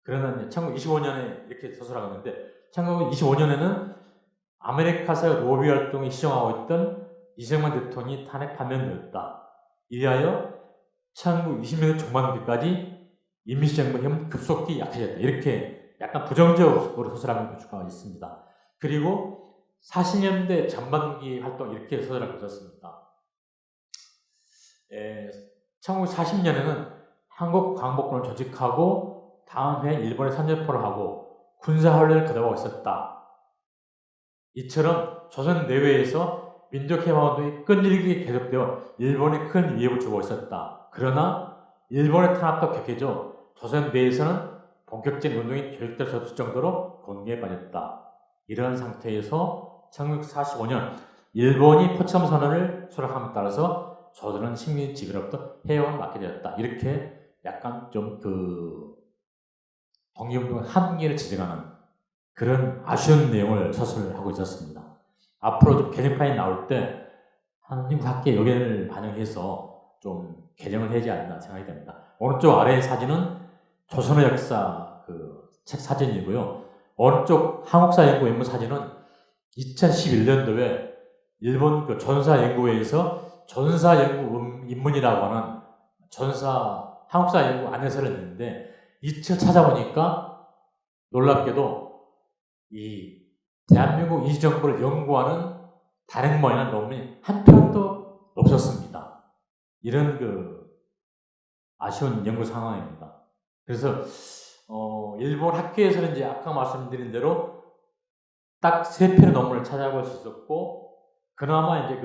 그러나 1925년에 이렇게 서술하고 있는데, 1925년에는 아메리카사의 로비 활동에 시정하고 있던 이승만 대통령이 탄핵 판명되었다. 이하여 1920년대 중반기까지 임시정부 힘은 급속히 약해졌다. 이렇게 약간 부정적으로 서술하는 주가 있습니다. 그리고 40년대 전반기 활동 이렇게 서술하고 있었습니다. 1940년에는 한국 광복군을 조직하고 다음 해 일본에 선제포를 하고 군사훈련을 거듭하고 있었다. 이처럼 조선 내외에서 민족해방운동이 끈질기게 계속되어 일본에 큰 위협을 주고 있었다. 그러나 일본의 탄압도 격해져 조선 내에서는 본격적인 운동이 계획될 수 없을 정도로 곤기에 빠졌다. 이런 상태에서 1945년 일본이 포참 선언을 수락함에 따라서 조선은 식민 지배로부터 해방을 맞게 되었다. 이렇게 약간 좀 독립운동 한계를 지적하는 그런 아쉬운 내용을 서술하고 있었습니다. 앞으로 좀 개정판이 나올 때 한국 학계의 의견을 반영해서 좀 개정을 하지 않나 생각이 됩니다. 오른쪽 아래의 사진은 조선의 역사 책 사진이고요. 오른쪽 한국사연구연구 사진은 2011년도에 일본 조선사연구회에서 조선사연구 입문이라고 하는 한국사연구 안내서를 냈는데, 이 책 찾아보니까 놀랍게도 이 대한민국 임시정부를 연구하는 단행본이나 논문이 한 편도 없었습니다. 이런 아쉬운 연구 상황입니다. 그래서 일본 학계에서는 이제 아까 말씀드린 대로 딱 3편의 논문을 찾아볼 수 있었고, 그나마 이제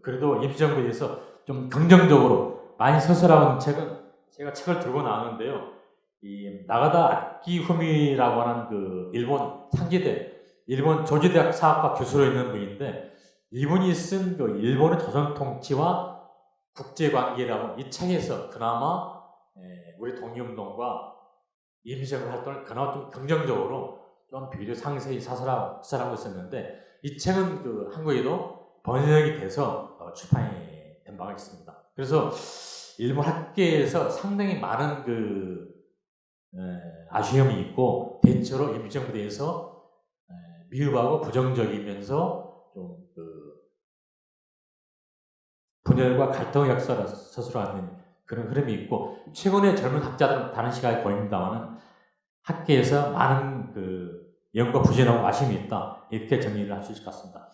그래도 임시정부에 대해서 좀 긍정적으로 많이 서술하는 책은 제가 책을 들고 나왔는데요. 이 나가다 아키후미라고 하는 일본 상지대, 일본 조지대학 사학과 교수로 있는 분인데, 이분이 쓴 일본의 조선 통치와 국제관계라고 이 책에서 그나마 우리 독립운동과 임시정부 활동을 그나마 좀 긍정적으로 좀 비교적 상세히 사설하고 있었는데, 이 책은 한국에도 번역이 돼서 출판이 된 바가 있습니다. 그래서 일본 학계에서 상당히 많은 아쉬움이 있고, 대체로 임시정부에 대해서 미흡하고 부정적이면서 좀 분열과 갈등의 역사를 서술하는 그런 흐름이 있고, 최근에 젊은 학자들은 다른 시각이 보입니다만 학계에서 많은 연구가 부진하고 아쉬움이 있다. 이렇게 정리를 할 수 있을 것 같습니다.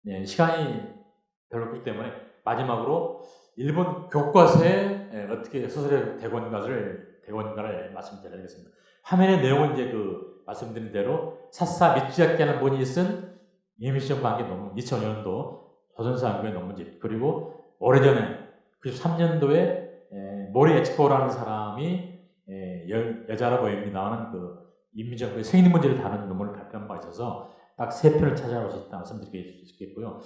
네, 시간이 별로 없기 때문에 마지막으로 일본 교과서에 어떻게 서술이 되고 있는가를 말씀드리겠습니다. 화면의 내용은 이제 말씀드린 대로 사사 미치야키라는 분이 쓴 임시정부 관계 논문 2005년도 조선사연구회 논문집, 그리고 오래전에 93년도에 모리 에치코라는 사람이 여자라 보입니다는 그 인민정부의 생인 문제를 다루는 논문을 발표한 바 있어서 딱 3편을 찾아볼 수 있다 말씀드릴 수 있겠고요.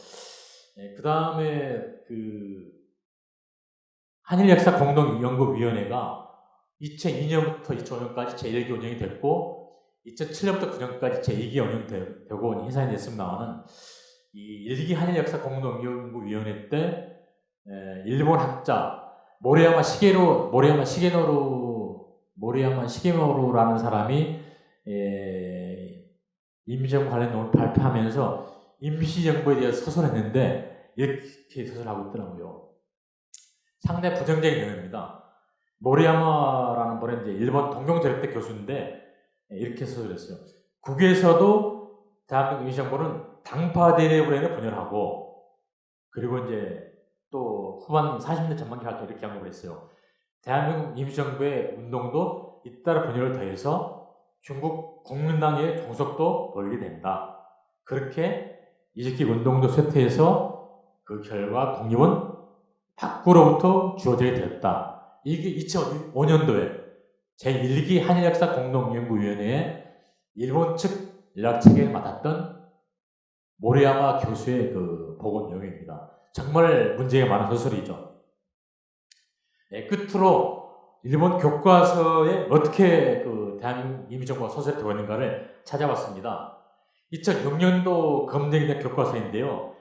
그 다음에 그 한일역사공동연구위원회가 2002년부터 2005년까지 제1기 운영이 됐고 2007년부터 9년까지 제2기 운영되고 해산이 됐습니다만은 이 1기 한일역사공동연구위원회 때 일본 학자 모리야마 시게노루라는 사람이 임시정부 관련 논문을 발표하면서 임시정부에 대해서 서술했는데 이렇게 서술하고 있더라고요. 상당히 부정적인 내용입니다. 모리야마라는 분은 이제 일본 동경대학대 교수인데 이렇게 서술했어요. 국에서도 대한민국 임시정부는 당파 대내부에는 분열하고 그리고 이제 또 후반 40년 전반기 활동 이렇게 언급을 했어요. 대한민국 임시정부의 운동도 잇따라 분열을 더해서 중국 국민당의 종속도 보이게 된다. 그렇게 이집기 운동도 쇠퇴해서 그 결과 독립은 밖으로부터 주어지게 됐다. 이게 2005년도에 제1기 한일역사공동연구위원회의 일본 측 연락체계를 맡았던 모리야마 교수의 그 보고 내용입니다. 정말 문제가 많은 서술이죠. 끝으로 일본 교과서에 어떻게 그 대한민국 임시정부가 서술이 되어 있는가를 찾아봤습니다. 2006년도 검증이 된 교과서인데요.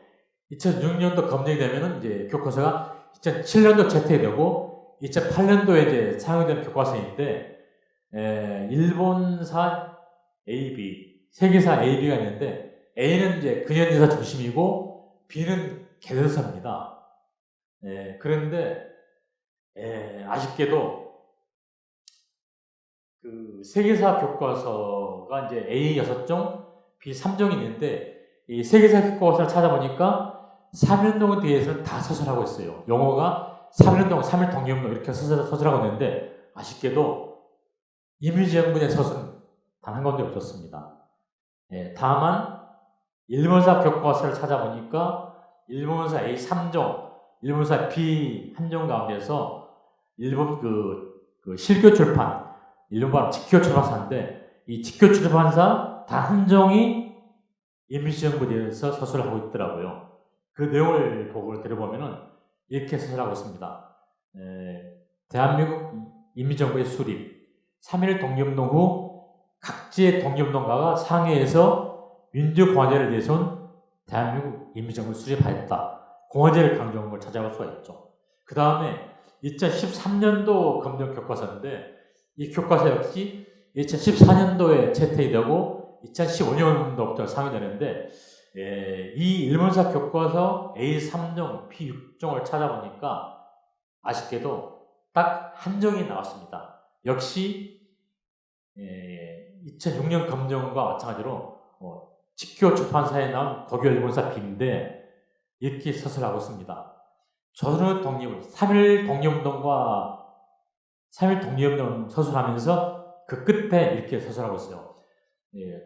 2006년도 검증이 되면은 이제 교과서가 2007년도 채택되고 2008년도에 이제 사용된 교과서인데 일본사 AB, 세계사 AB가 있는데 A는 이제 근현대사 중심이고 B는 개별사입니다. 그런데 아쉽게도 그 세계사 교과서가 이제 A 6종, B 3종이 있는데 이 세계사 교과서를 찾아보니까 3일동에 대해서는 다 서술하고 있어요. 용어가 3일동, 3일 독립운동 이렇게 서술하고 있는데 아쉽게도 임시정부의 서술은 단 한 건도 없었습니다. 다만 일본사 교과서를 찾아보니까 일본사 A 3종, 일본사 B 1종 가운데서 일본 그 실교 출판, 일본 직교 출판사인데 이 직교 출판사 단 한 종이 임시정부에 대해서 서술을 하고 있더라고요. 그 내용을 보고 들어보면은 이렇게 서술하고 있습니다. 대한민국 임시정부의 수립, 3.1 독립운동 후 각지의 독립운동가가 상해에서 민주공화제를 내세운 대한민국 임시정부를 수립하였다. 공화제를 강조한 걸 찾아볼 수가 있죠. 그 다음에 2013년도 검정 교과서인데 이 교과서 역시 2014년도에 채택이 되고 2015년도부터 상의되는데 이 일본사 교과서 A3종, P6종을 찾아보니까 아쉽게도 딱 한 종이 나왔습니다. 역시 2006년 검정과 마찬가지로 직교 출판사에 나온 고교 일본사 B인데 이렇게 서술하고 있습니다. 조선의 독립을 3.1 독립운동 서술하면서 그 끝에 이렇게 서술하고 있어요.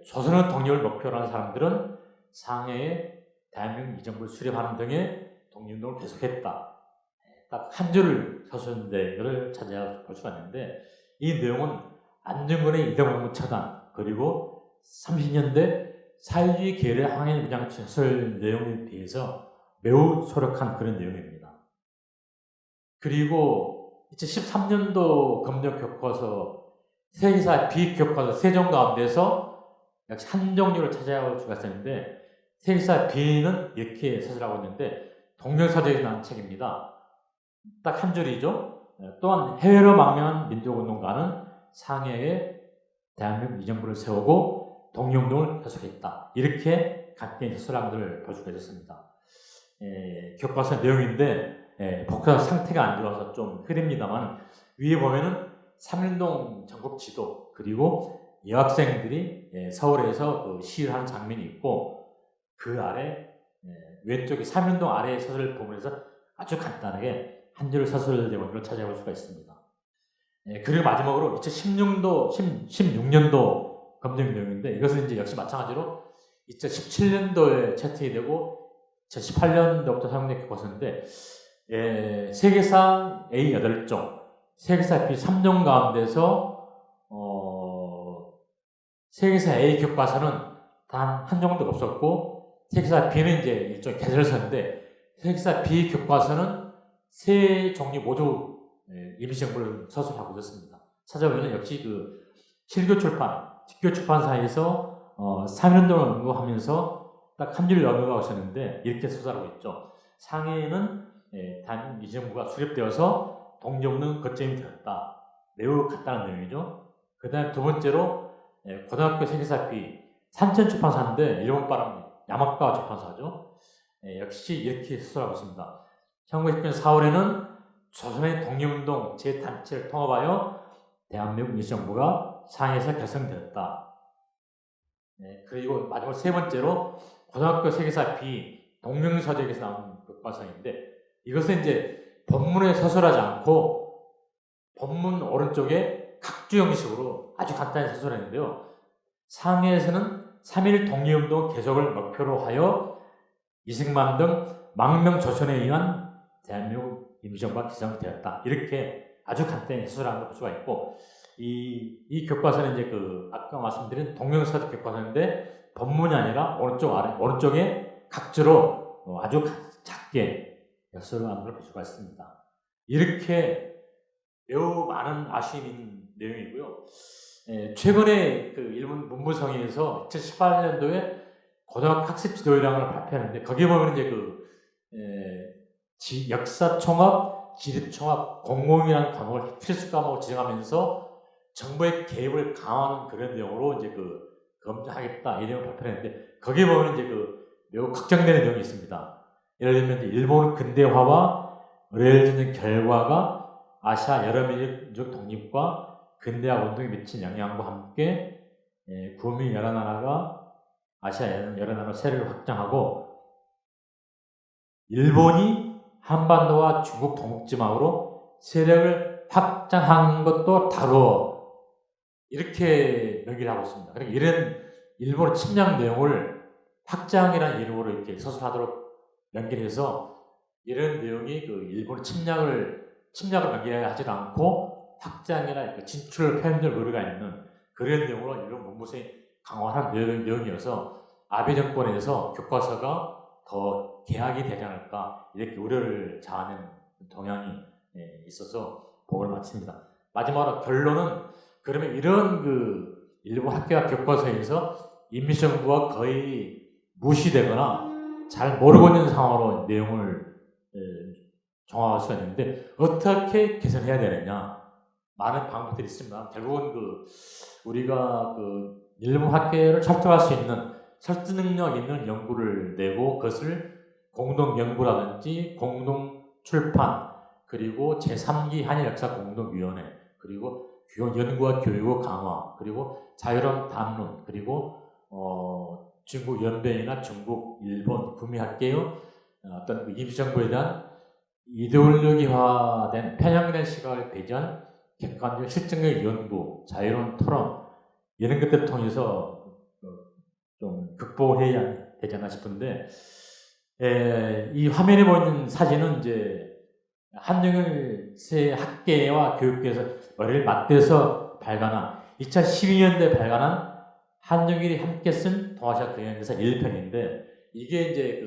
조선의 독립을 목표로 하는 사람들은 상해에 대한민국 이정부를 수립하는 등의 독립운동을 계속했다. 딱 한 줄을 서술했는데 이걸 찾아볼 수가 있는데 이 내용은 안중근의 이대왕문 처단 그리고 30년대 사회주의 계열의 항일 무장 서술 내용에 비해서 매우 소력한 그런 내용입니다. 그리고 2013년도 검정 교과서 세계사 B교과서 3종 가운데서 약 한 종류를 찾아볼 수가 있었는데 세계사 B는 이렇게 서술하고 있는데 동명사적인 난 책입니다. 딱 한 줄이죠. 또한 해외로 망명한 민족운동가는 상해에 대한민국 이정부를 세우고 독립운동을 계속했다. 이렇게 간단히 서술한 것을 볼 수가 있었습니다. 교과서 내용인데 복사 상태가 안 좋아서 좀 흐립니다만 위에 보면은 3.1운동 전국 지도 그리고 여학생들이 서울에서 그 시위를 하는 장면이 있고 그 아래 왼쪽에 3.1운동 아래 서술을 보면서 아주 간단하게 한 줄 서술 내용을 찾아볼 수가 있습니다. 그리고 마지막으로 2016년도 검증 내용인데 이것은 이제 역시 마찬가지로 2017년도에 채택이 되고 2018년도부터 사용된 교과서인데 세계사 A 8종, 세계사 B 3종 가운데서 세계사 A 교과서는 단 한 종도 없었고 세계사 B는 이제 일종의 계절서인데 세계사 B 교과서는 세 종류 모두 임시정부를 서술하고 있었습니다. 찾아보면 역시 그 실교출판, 직교출판사에서 3년동안 연구하면서 딱 한 줄 연구가 오셨는데 이렇게 서술하고 있죠. 상해에는 대한민국 임시정부가 수립되어서 독립 없는 거점이 되었다. 매우 간단한 내용이죠. 그 다음에 두 번째로 고등학교 세계사 B 산천출판사인데 일본 발음 야마가와 출판사죠. 역시 이렇게 서술하고 있습니다. 1919년 4월에는 조선의 독립운동 제 단체를 통합하여 대한민국 임시정부가 상해에서 결성되었다. 그리고 마지막 세 번째로 고등학교 세계사 B 동명서적에서 나온 교과서인데 이것은 이제 본문에 서술하지 않고 본문 오른쪽에 각주 형식으로 아주 간단히 서술했는데요. 상해에서는 3.1 독립운동 계속을 목표로 하여 이승만 등 망명 조선에 의한 대한민국 임시정부가 기성되었다. 이렇게 아주 간단히 서술한 걸 볼 수가 있고 이 교과서는 이제 그 아까 말씀드린 동명서적 교과서인데 본문이 아니라 오른쪽에 각주로 아주 작게 서술한 걸 볼 수가 있습니다. 이렇게 매우 많은 아쉬운 내용이고요. 최근에 그 일본 문부성에서 2018년도에 고등학교 학습 지도요령을 발표했는데 거기에 보면 이제 역사 총합, 지리 총합, 공공이라는 과목을 필수 과목으로 지정하면서 정부의 개입을 강화하는 그런 내용으로 이제 검증하겠다 이 내용을 발표했는데 거기에 보면 이제 매우 걱정되는 내용이 있습니다. 예를 들면 일본 근대화와 의례적인 결과가 아시아 여러 민족 독립과 근대화 운동에 미친 영향과 함께 구민 여러 나라가 아시아 여러 나라 세력을 확장하고 일본이 한반도와 중국 동북지방으로 세력을 확장한 것도 다루어 이렇게 명기를 하고 있습니다. 그러니까 이런 일본의 침략 내용을 확장이라는 이름으로 이렇게 서술하도록 명기를 해서 이런 내용이 일본의 침략을 명기하지 않고 확장이나 진출을 표현될 의리가 있는 그런 내용으로 일본 문부성이 강화한 내용이어서 아베 정권에서 교과서가 더 개혁이 되지 않을까 이렇게 우려를 자아낸 동향이 있어서 보고를 마칩니다. 마지막으로 결론은 그러면 이런 일본 학교와 교과서에서 임시정부가 거의 무시되거나 잘 모르고 있는 상황으로 내용을 정화할 수가 있는데 어떻게 개선해야 되느냐 많은 방법들이 있습니다. 결국은 우리가 일본 학계를 설득할 수 있는 설득 능력 있는 연구를 내고 그것을 공동 연구라든지 공동 출판 그리고 제3기 한일역사 공동위원회 그리고 연구와 교육의 강화 그리고 자유로운 담론 그리고 중국 연변이나 중국, 일본, 북미 학계의 어떤 임시정부에 대한 이데올로기화된 편향된 시각을 배제한 객관적 실증의 연구, 자유로운 토론 이런 것들을 통해서 좀 극복해야 되지 않나 싶은데 이 화면에 보이는 사진은 이제 한정일 새 학계와 교육계에서 머리를 맞대서 발간한 2012년도에 발간한 한정일이 함께 쓴 동아시아 근현대사 1편인데 이게 이제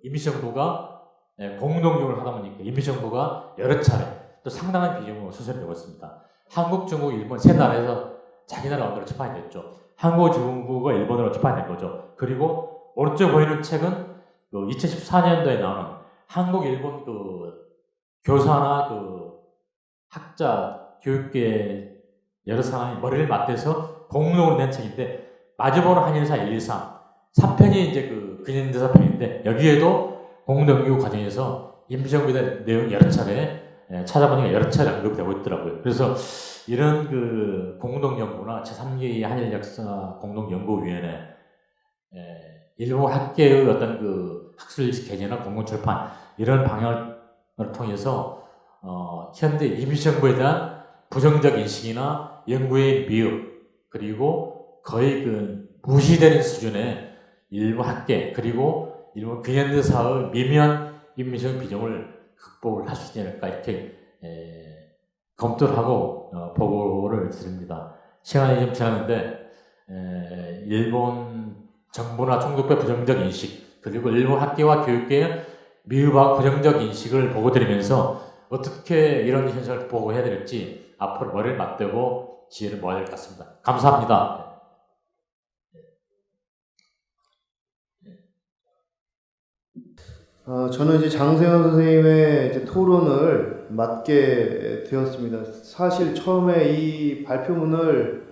임시정부가 공동용을 하다 보니까 임시정부가 여러 차례 또 상당한 비중으로 수설되고 있습니다. 한국, 중국, 일본 세 나라에서 자기 나라 언어로 출판이 됐죠. 한국, 중국어, 일본어로 출판된 거죠. 그리고 오른쪽 보이는 책은 2014년도에 나오는 한국, 일본 교사나 학자, 교육계 여러 사람이 머리를 맞대서 공동으로 낸 책인데 마주보는 한일사 1, 2, 3 3편이 이제 근현대사 편인데 여기에도 공동연구 과정에서 임시정부에 대한 내용이 여러 차례 찾아보니까 여러 차례 언급이 되고 있더라고요. 그래서 이런 공동연구나 제3기 한일역사 공동연구위원회 일본 학계의 어떤 학술 개념이나 공동출판 이런 방향을 통해서 현재 임시정부에 대한 부정적 인식이나 연구의 미흡 그리고 거의 무시되는 수준의 일본 학계 그리고 일본 근현대사의 미묘한 임시적 비중을 극복을 할 수 있지 않을까 이렇게 검토를 하고 보고를 드립니다. 시간이 좀 지났는데 일본 정부나 총독부의 부정적 인식, 그리고 일본 학계와 교육계의 미흡하고 부정적 인식을 보고드리면서 어떻게 이런 현상을 보고해야 될지 앞으로 머리를 맞대고 지혜를 모아야 될 것 같습니다. 감사합니다. 저는 이제 장세현 선생님의 이제 토론을 맡게 되었습니다. 사실 처음에 이 발표문을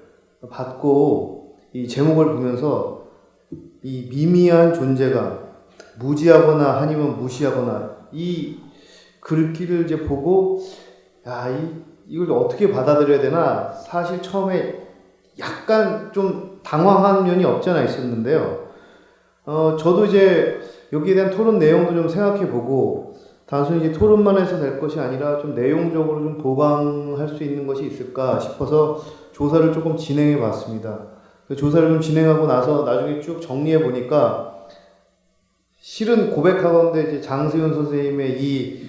받고 이 제목을 보면서 이 미미한 존재감, 무지하거나 아니면 무시하거나 이 글귀를 이제 보고 이걸 어떻게 받아들여야 되나 사실 처음에 약간 좀 당황한 면이 없지 않아 있었는데요. 저도 이제 여기에 대한 토론 내용도 좀 생각해 보고 단순히 이제 토론만 해서 될 것이 아니라 좀 내용적으로 좀 보강할 수 있는 것이 있을까 싶어서 조사를 조금 진행해 봤습니다. 그 조사를 좀 진행하고 나서 나중에 쭉 정리해 보니까 실은 고백하건대 이제 장세현 선생님의 이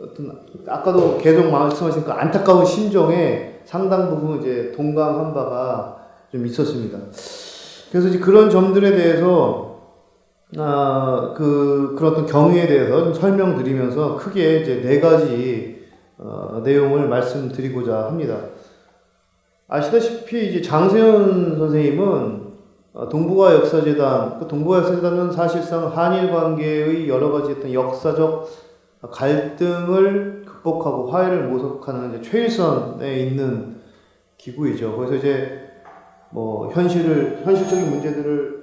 어떤 아까도 계속 말씀하신 그 안타까운 심정에 상당 부분 이제 동감한 바가 좀 있었습니다. 그래서 이제 그런 점들에 대해서 그런 어떤 경위에 대해서 좀 설명드리면서 크게 이제 4가지 내용을 말씀드리고자 합니다. 아시다시피 이제 장세현 선생님은 동북아 역사재단, 그 동북아 역사재단은 사실상 한일 관계의 여러 가지 어떤 역사적 갈등을 극복하고 화해를 모색하는 이제 최일선에 있는 기구이죠. 그래서 이제 뭐 현실적인 문제들을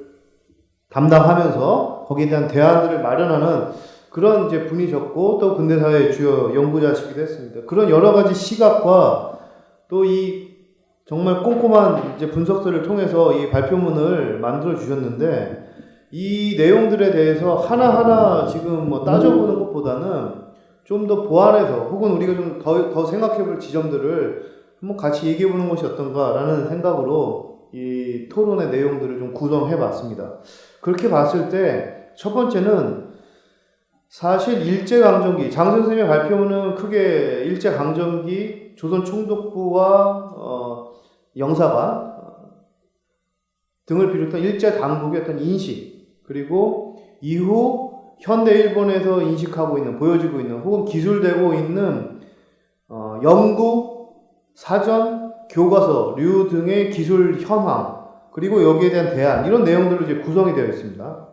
담당하면서 거기에 대한 대안들을 마련하는 그런 이제 분이셨고 또 근대사회의 주요 연구자시기도 했습니다. 그런 여러 가지 시각과 또 이 정말 꼼꼼한 이제 분석들을 통해서 이 발표문을 만들어 주셨는데 이 내용들에 대해서 하나하나 지금 뭐 따져보는 것보다는 좀 더 보완해서 혹은 우리가 좀 더 생각해 볼 지점들을 한번 같이 얘기해 보는 것이 어떤가라는 생각으로 이 토론의 내용들을 좀 구성해 봤습니다. 그렇게 봤을 때 첫 번째는 사실 일제강점기, 장 선생님의 발표문은 크게 일제강점기 조선총독부와 영사관 등을 비롯한 일제당국의 어떤 인식, 그리고 이후 현대 일본에서 인식하고 있는, 보여지고 있는 혹은 기술되고 있는 연구, 사전, 교과서류 등의 기술 현황, 그리고 여기에 대한 대안, 이런 내용들로 이제 구성이 되어 있습니다.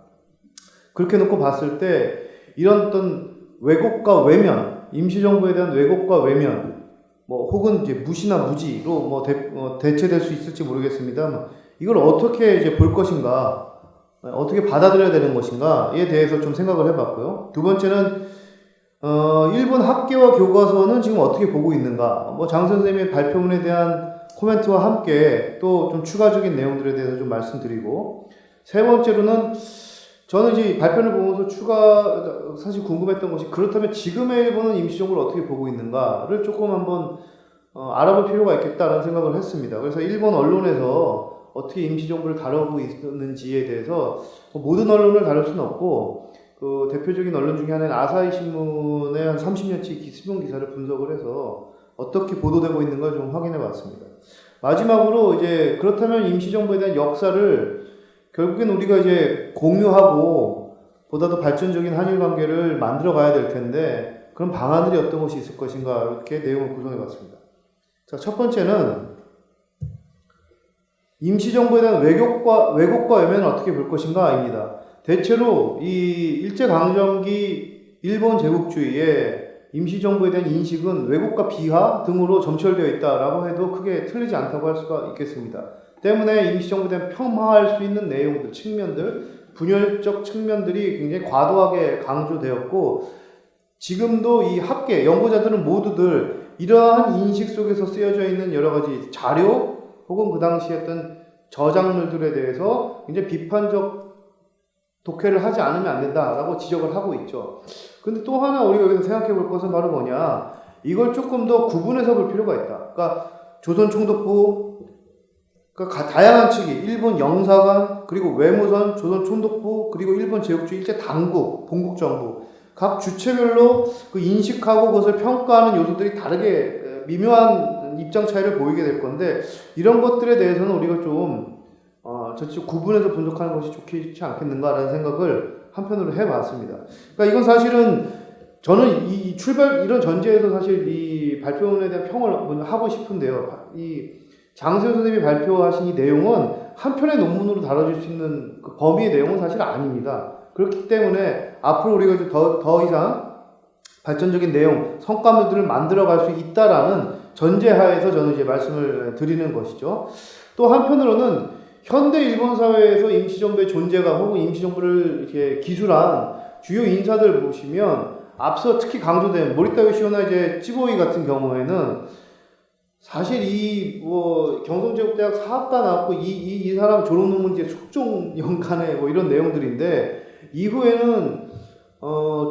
그렇게 놓고 봤을 때 이런 어떤 왜곡과 외면, 임시정부에 대한 왜곡과 외면, 뭐 혹은 이제 무시나 무지로 뭐 대체될 수 있을지 모르겠습니다. 이걸 어떻게 이제 볼 것인가, 어떻게 받아들여야 되는 것인가에 대해서 좀 생각을 해봤고요. 두 번째는 일본 학계와 교과서는 지금 어떻게 보고 있는가, 뭐 장 선생님의 발표문에 대한 코멘트와 함께 또 좀 추가적인 내용들에 대해서 좀 말씀드리고, 세 번째로는 저는 이제 발표를 보면서 사실 궁금했던 것이, 그렇다면 지금의 일본은 임시정부를 어떻게 보고 있는가를 조금 한번 알아볼 필요가 있겠다라는 생각을 했습니다. 그래서 일본 언론에서 어떻게 임시정부를 다루고 있는지에 대해서 모든 언론을 다룰 수는 없고, 그 대표적인 언론 중에 하나인 아사히 신문의 한 30년치 신문 기사를 분석을 해서 어떻게 보도되고 있는가 좀 확인해 봤습니다. 마지막으로 이제 그렇다면 임시정부에 대한 역사를 결국엔 우리가 이제 공유하고 보다 더 발전적인 한일 관계를 만들어 가야 될 텐데 그런 방안들이 어떤 것이 있을 것인가, 이렇게 내용을 구성해 봤습니다. 자, 첫 번째는 임시정부에 대한 왜곡과 외면을 어떻게 볼 것인가입니다. 대체로 이 일제강점기 일본 제국주의에 임시정부에 대한 인식은 왜곡과 비하 등으로 점철되어 있다라고 해도 크게 틀리지 않다고 할 수가 있겠습니다. 때문에 임시정부에 대한 폄하할 수 있는 내용들, 측면들, 분열적 측면들이 굉장히 과도하게 강조되었고, 지금도 이 학계, 연구자들은 모두들 이러한 인식 속에서 쓰여져 있는 여러 가지 자료 혹은 그 당시에 어떤 저작물들에 대해서 굉장히 비판적 독해를 하지 않으면 안 된다라고 지적을 하고 있죠. 근데 또 하나 우리가 여기서 생각해 볼 것은 바로 뭐냐, 이걸 조금 더 구분해서 볼 필요가 있다. 그러니까 조선총독부, 그러니까 다양한 측이, 일본 영사관, 그리고 외무선, 조선총독부, 그리고 일본 제국주의 일제 당국, 본국정부, 각 주체별로 그 인식하고 그것을 평가하는 요소들이 다르게 미묘한 입장 차이를 보이게 될 건데 이런 것들에 대해서는 우리가 좀 저쪽 구분해서 분석하는 것이 좋지 않겠는가라는 생각을 한편으로 해봤습니다. 그러니까 이건 사실은 저는 이 출발 이런 전제에서 사실 이 발표문에 대한 평을 먼저 하고 싶은데요. 이 장세현 선생님이 발표하신 이 내용은 한 편의 논문으로 다뤄질 수 있는 그 범위의 내용은 사실 아닙니다. 그렇기 때문에 앞으로 우리가 이제 더 이상 발전적인 내용, 성과물들을 만들어갈 수 있다라는 전제하에서 저는 이제 말씀을 드리는 것이죠. 또 한편으로는 현대 일본 사회에서 임시정부의 존재감 혹은 임시정부를 이렇게 기술한 주요 인사들 보시면 앞서 특히 강조된 모리타 요시오나 이제 찌보이 같은 경우에는 사실 이 경성제국대학 사학과 나왔고 이 사람 졸업 논문 이제 숙종 연간에 이런 내용들인데 이후에는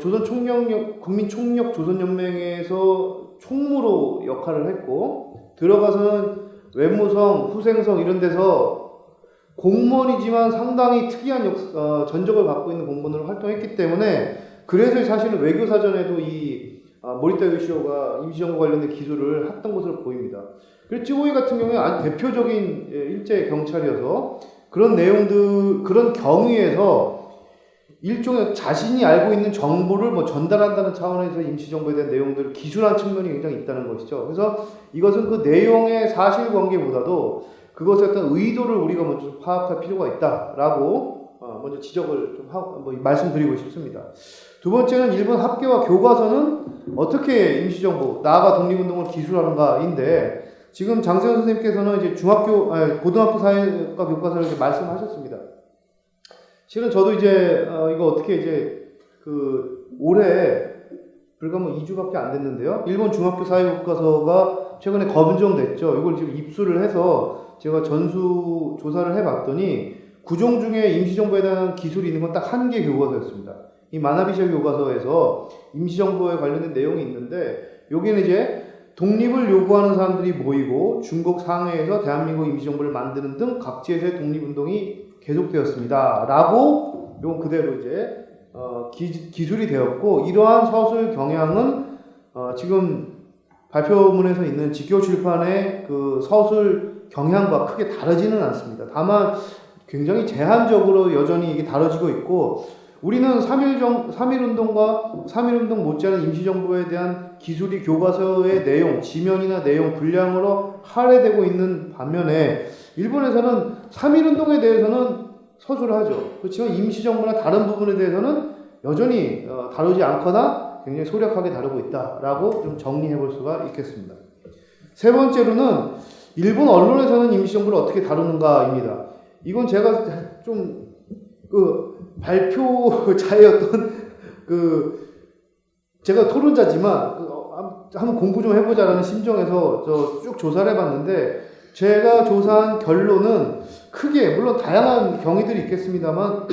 조선 총력 국민 총력 조선연맹에서 총무로 역할을 했고 들어가서는 외무성, 후생성 이런 데서 공무원이지만 상당히 특이한 전적을 갖고 있는 공무원으로 활동했기 때문에 그래서 사실은 외교사전에도 이 모리타 요시오가 임시정부 관련된 기술을 했던 것으로 보입니다. 그리고 찌오이 같은 경우에 아주 대표적인 일제 경찰이어서 그런 내용들, 그런 경위에서 일종의 자신이 알고 있는 정보를 전달한다는 차원에서 임시정부에 대한 내용들을 기술한 측면이 굉장히 있다는 것이죠. 그래서 이것은 그 내용의 사실관계보다도 그것의 어떤 의도를 우리가 먼저 좀 파악할 필요가 있다라고 먼저 지적을 좀 하고 말씀드리고 싶습니다. 두 번째는 일본 학계와 교과서는 어떻게 임시정부, 나아가 독립운동을 기술하는가인데 지금 장세현 선생님께서는 이제 고등학교 사회과 교과서를 이제 말씀하셨습니다. 실은 저도 이제 이거 어떻게 이제 올해 불과 2주밖에 안 됐는데요. 일본 중학교 사회교과서가 최근에 검증됐죠. 이걸 지금 입수를 해서 제가 전수 조사를 해봤더니 구종 중에 임시정부에 대한 기술이 있는 건 딱 한 개 교과서였습니다. 이 마나비샤 교과서에서 임시정부에 관련된 내용이 있는데 여기는 이제 독립을 요구하는 사람들이 모이고 중국 상해에서 대한민국 임시정부를 만드는 등 각지에서의 독립운동이 계속되었습니다. 라고 이건 그대로 이제 기술이 되었고 이러한 서술 경향은 지금 발표문에서 있는 직교 출판의 그 서술 경향과 크게 다르지는 않습니다. 다만 굉장히 제한적으로 여전히 이게 다뤄지고 있고 우리는 3.1운동과 3.1운동 못지않은 임시정부에 대한 기술이 교과서의 내용, 지면이나 내용, 분량으로 할애되고 있는 반면에 일본에서는 3.1운동에 대해서는 서술을 하죠. 그렇지만 임시정부나 다른 부분에 대해서는 여전히 다루지 않거나 굉장히 소략하게 다루고 있다라고 좀 정리해 볼 수가 있겠습니다. 세 번째로는 일본 언론에서는 임시정부를 어떻게 다루는가입니다. 이건 제가 좀 발표자의 어떤 제가 토론자지만 한번 공부 좀 해보자라는 심정에서 쭉 조사를 해봤는데 제가 조사한 결론은 크게 물론 다양한 경위들이 있겠습니다만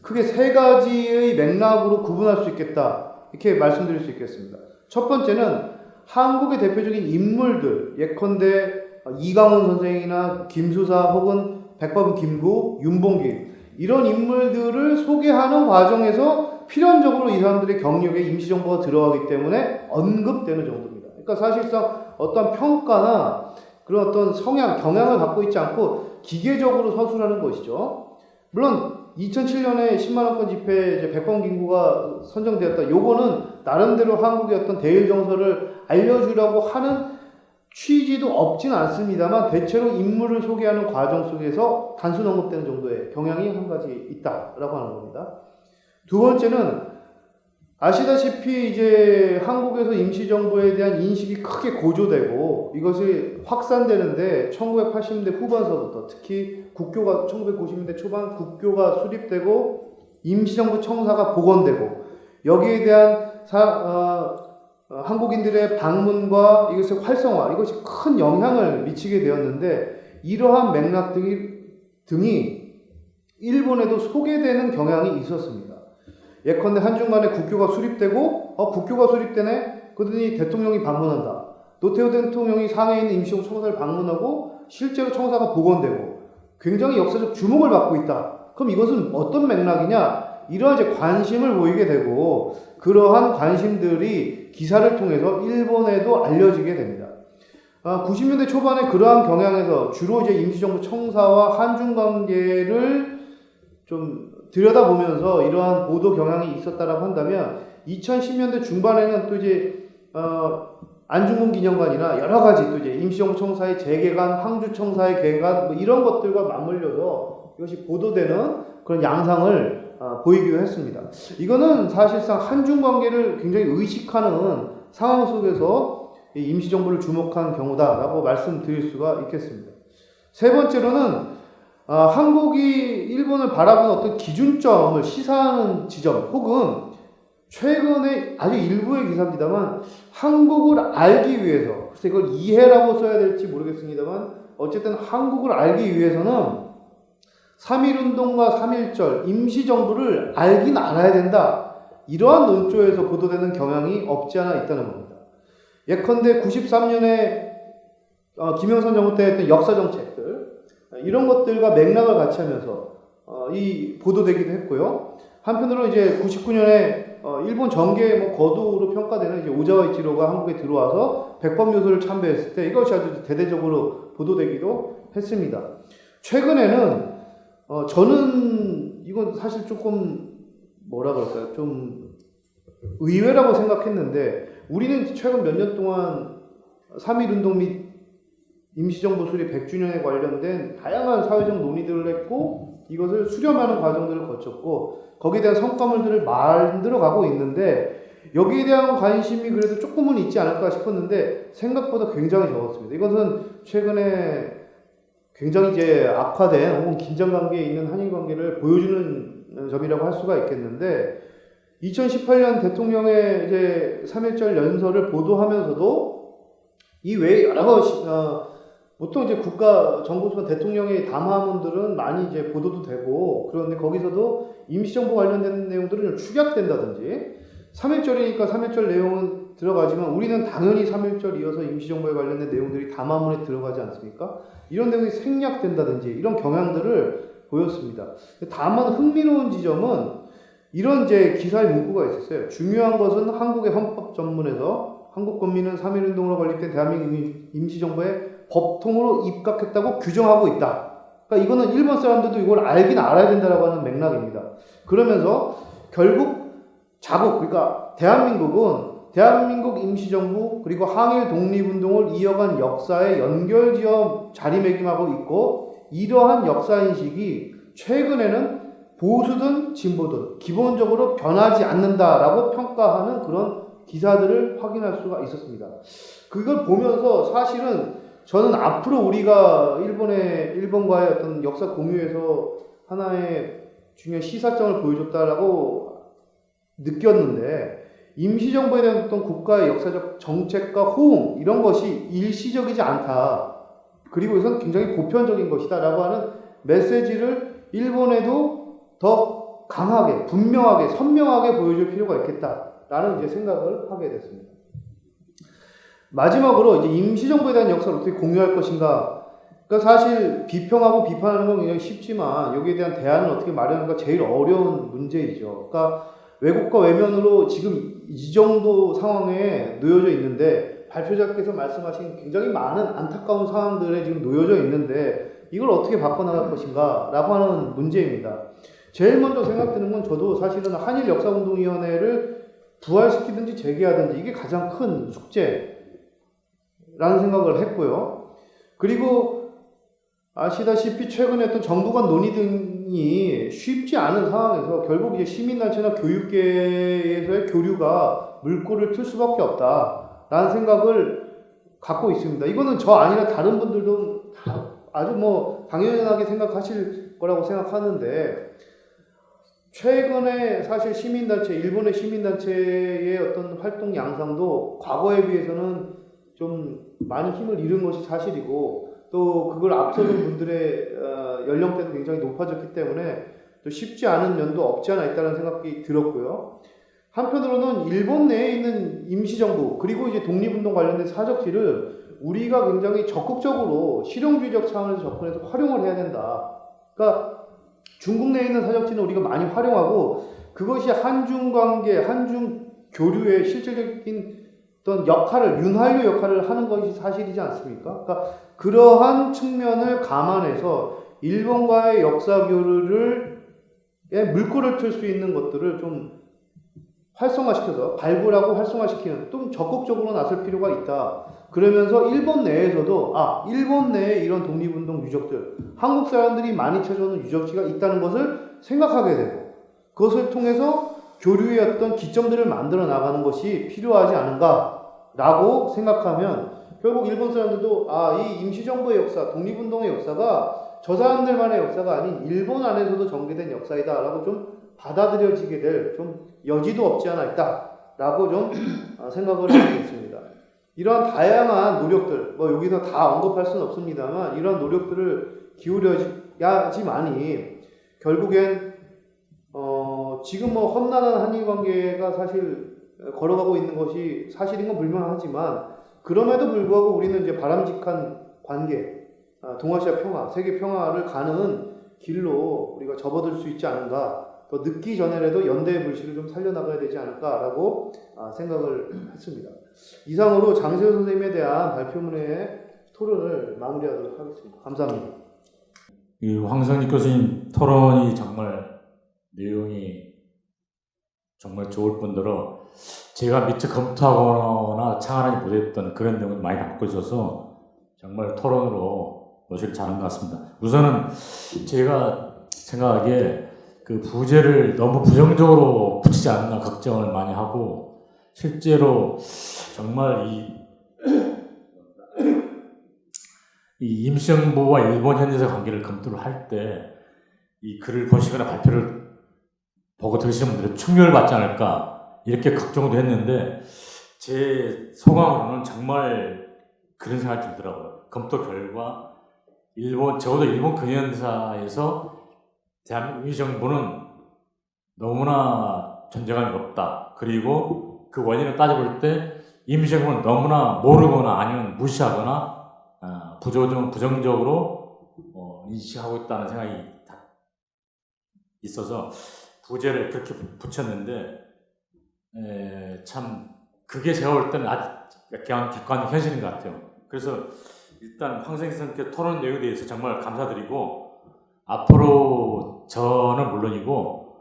크게 세 가지의 맥락으로 구분할 수 있겠다 이렇게 말씀드릴 수 있겠습니다. 첫 번째는 한국의 대표적인 인물들 예컨대 이강원 선생이나 김수사 혹은 백범 김구, 윤봉길 이런 인물들을 소개하는 과정에서 필연적으로 이 사람들의 경력에 임시정부가 들어가기 때문에 언급되는 정도입니다. 그러니까 사실상 어떤 평가나 그런 어떤 성향, 경향을 갖고 있지 않고 기계적으로 서술하는 것이죠. 물론 2007년에 10만원권 집회 이제 백범 김구가 선정되었다. 요거는 나름대로 한국의 어떤 대일 정서를 알려주려고 하는 취지도 없진 않습니다만 대체로 인물을 소개하는 과정 속에서 단순 언급되는 정도의 경향이 한 가지 있다라고 하는 겁니다. 두 번째는 아시다시피 이제 한국에서 임시정부에 대한 인식이 크게 고조되고 이것이 확산되는데 1980년대 후반서부터 특히 국교가 1990년대 초반 국교가 수립되고 임시정부 청사가 복원되고 여기에 대한 한국인들의 방문과 이것의 활성화 이것이 큰 영향을 미치게 되었는데 이러한 맥락 등이 일본에도 소개되는 경향이 있었습니다. 예컨대 한중간에 국교가 수립되고 국교가 수립되네? 그러더니 대통령이 방문한다. 노태우 대통령이 상해에 있는 임시정부 청사를 방문하고 실제로 청사가 복원되고 굉장히 역사적 주목을 받고 있다. 그럼 이것은 어떤 맥락이냐? 이러한 이제 관심을 보이게 되고 그러한 관심들이 기사를 통해서 일본에도 알려지게 됩니다. 90년대 초반에 그러한 경향에서 주로 이제 임시정부 청사와 한중 관계를 좀 들여다보면서 이러한 보도 경향이 있었다라고 한다면 2010년대 중반에는 또 이제 안중근 기념관이나 여러 가지 또 이제 임시정부 청사의 재개관, 항주 청사의 개관 뭐 이런 것들과 맞물려서 이것이 보도되는 그런 양상을 보이기도 했습니다. 이거는 사실상 한중 관계를 굉장히 의식하는 상황 속에서 이 임시정부를 주목한 경우다라고 말씀드릴 수가 있겠습니다. 세 번째로는 한국이 일본을 바라보는 어떤 기준점을 시사하는 지점 혹은 최근에 아주 일부의 기사입니다만 한국을 알기 위해서 글쎄 이걸 이해라고 써야 될지 모르겠습니다만 어쨌든 한국을 알기 위해서는 3.1운동과 3.1절 임시정부를 알긴 알아야 된다. 이러한 논조에서 보도되는 경향이 없지 않아 있다는 겁니다. 예컨대 93년에 김영삼 정부 때 했던 역사정책들 이런 것들과 맥락을 같이 하면서 이 보도되기도 했고요. 한편으로 이제 99년에 일본 정계의 뭐 거두로 평가되는 이제 오자와 이치로가 한국에 들어와서 백범요소를 참배했을 때 이것이 아주 대대적으로 보도되기도 했습니다. 최근에는 저는 이건 사실 조금 뭐라 그럴까요? 좀 의외라고 생각했는데 우리는 최근 몇 년 동안 3.1운동 및 임시정부 수립 100주년에 관련된 다양한 사회적 논의들을 했고 이것을 수렴하는 과정들을 거쳤고 거기에 대한 성과물들을 만들어 가고 있는데 여기에 대한 관심이 그래도 조금은 있지 않을까 싶었는데 생각보다 굉장히 적었습니다. 이것은 최근에 굉장히 이제 악화된 혹은 긴장 관계에 있는 한일 관계를 보여주는 점이라고 할 수가 있겠는데 2018년 대통령의 이제 3.1절 연설을 보도하면서도 이 외에 여러 가지 보통 이제 국가 정부수반 대통령의 담화문들은 많이 이제 보도도 되고 그런데 거기서도 임시정부 관련된 내용들은 축약된다든지 3.1절이니까 3.1절 내용은 들어가지만 우리는 당연히 3.1절 이어서 임시정부에 관련된 내용들이 담화문에 들어가지 않습니까? 이런 내용이 생략된다든지 이런 경향들을 보였습니다. 다만 흥미로운 지점은 이런 이제 기사의 문구가 있었어요. 중요한 것은 한국의 헌법 전문에서 한국 국민은 3.1운동으로 건립된 대한민국 임시정부에 법통으로 입각했다고 규정하고 있다. 그러니까 이거는 일본 사람들도 이걸 알긴 알아야 된다라고 하는 맥락입니다. 그러면서 결국 자국, 그러니까 대한민국 임시정부 그리고 항일 독립운동을 이어간 역사에 연결지어 자리매김하고 있고 이러한 역사인식이 최근에는 보수든 진보든 기본적으로 변하지 않는다라고 평가하는 그런 기사들을 확인할 수가 있었습니다. 그걸 보면서 사실은 저는 앞으로 우리가 일본과의 어떤 역사 공유에서 하나의 중요한 시사점을 보여줬다라고 느꼈는데 임시정부에 대한 어떤 국가의 역사적 정책과 호응 이런 것이 일시적이지 않다. 그리고 이것은 굉장히 보편적인 것이다 라고 하는 메시지를 일본에도 더 강하게, 분명하게, 선명하게 보여줄 필요가 있겠다라는 이제 생각을 하게 됐습니다. 마지막으로 이제 임시정부에 대한 역사를 어떻게 공유할 것인가. 그러니까 사실 비평하고 비판하는 건 굉장히 쉽지만 여기에 대한 대안을 어떻게 마련하는가 제일 어려운 문제이죠. 그러니까 왜곡과 외면으로 지금 이 정도 상황에 놓여져 있는데 발표자께서 말씀하신 굉장히 많은 안타까운 상황들에 지금 놓여져 있는데 이걸 어떻게 바꿔나갈 것인가 라고 하는 문제입니다. 제일 먼저 생각드는 건 저도 사실은 한일 역사운동위원회를 부활시키든지 재개하든지 이게 가장 큰 숙제라는 생각을 했고요. 그리고 아시다시피 최근에 또 정부 간 논의 등이 쉽지 않은 상황에서 결국 이제 시민단체나 교육계에서의 교류가 물꼬를 틀 수밖에 없다라는 생각을 갖고 있습니다. 이거는 저 아니라 다른 분들도 아주 뭐 당연하게 생각하실 거라고 생각하는데 최근에 사실 시민단체, 일본의 시민단체의 어떤 활동 양상도 과거에 비해서는 좀 많이 힘을 잃은 것이 사실이고 또 그걸 앞서는 분들의 연령대도 굉장히 높아졌기 때문에 또 쉽지 않은 면도 없지 않아 있다는 생각이 들었고요. 한편으로는 일본 내에 있는 임시정부 그리고 이제 독립운동 관련된 사적지를 우리가 굉장히 적극적으로 실용주의적 차원에서 접근해서 활용을 해야 된다. 그러니까 중국 내에 있는 사적지는 우리가 많이 활용하고 그것이 한중 관계, 한중 교류의 실질적인 어떤 역할을, 윤활유 역할을 하는 것이 사실이지 않습니까? 그러니까 그러한 측면을 감안해서 일본과의 역사 교류를 물꼬를 틀 수 있는 것들을 좀 활성화시켜서 발굴하고 활성화시키는 좀 적극적으로 나설 필요가 있다. 그러면서 일본 내에서도 일본 내에 이런 독립운동 유적들, 한국 사람들이 많이 찾아오는 유적지가 있다는 것을 생각하게 되고 그것을 통해서 교류의 어떤 기점들을 만들어 나가는 것이 필요하지 않은가라고 생각하면 결국 일본 사람들도 이 임시정부의 역사, 독립운동의 역사가 저 사람들만의 역사가 아닌 일본 안에서도 전개된 역사이다라고 좀 받아들여지게 될 좀 여지도 없지 않아 있다라고 좀 생각을 하고 있습니다. 이러한 다양한 노력들, 여기서 다 언급할 수는 없습니다만 이러한 노력들을 기울여야지만이 결국엔 지금 험난한 한일 관계가 사실 걸어가고 있는 것이 사실인 건 불명하지만 그럼에도 불구하고 우리는 이제 바람직한 관계, 동아시아 평화, 세계 평화를 가는 길로 우리가 접어들 수 있지 않은가, 더 늦기 전에라도 연대의 불씨를 좀 살려나가야 되지 않을까라고 생각을 했습니다. 이상으로 장세호 선생님에 대한 발표문의 토론을 마무리하도록 하겠습니다. 감사합니다. 이 황성익 교수님 토론이 정말 내용이 정말 좋을 뿐더러 제가 미처 검토하거나 창안하지 못했던 그런 내용을 많이 담고 있어서 정말 토론으로 모시를 잘한 것 같습니다. 우선은 제가 생각하기에 그 부제를 너무 부정적으로 붙이지 않나 걱정을 많이 하고 실제로 정말 이 임시정부와 일본 현지사 관계를 검토를 할 때 이 글을 보시거나 발표를 보고 들으시는 분들은 충격을 받지 않을까 이렇게 걱정도 했는데 제 소감으로는 정말 그런 생각이 들더라고요. 검토 결과 적어도 일본 근현사에서 대한민국 임시정부는 너무나 존재감이 없다. 그리고 그 원인을 따져볼 때 임시정부는 너무나 모르거나 아니면 무시하거나 부정적으로 인식하고 있다는 생각이 있어서 부제를 그렇게 붙였는데 참 그게 제가 볼 때는 아주 객관적 현실인 것 같아요. 그래서 일단 황성익 선생님께 토론 내용에 대해서 정말 감사드리고 앞으로 저는 물론이고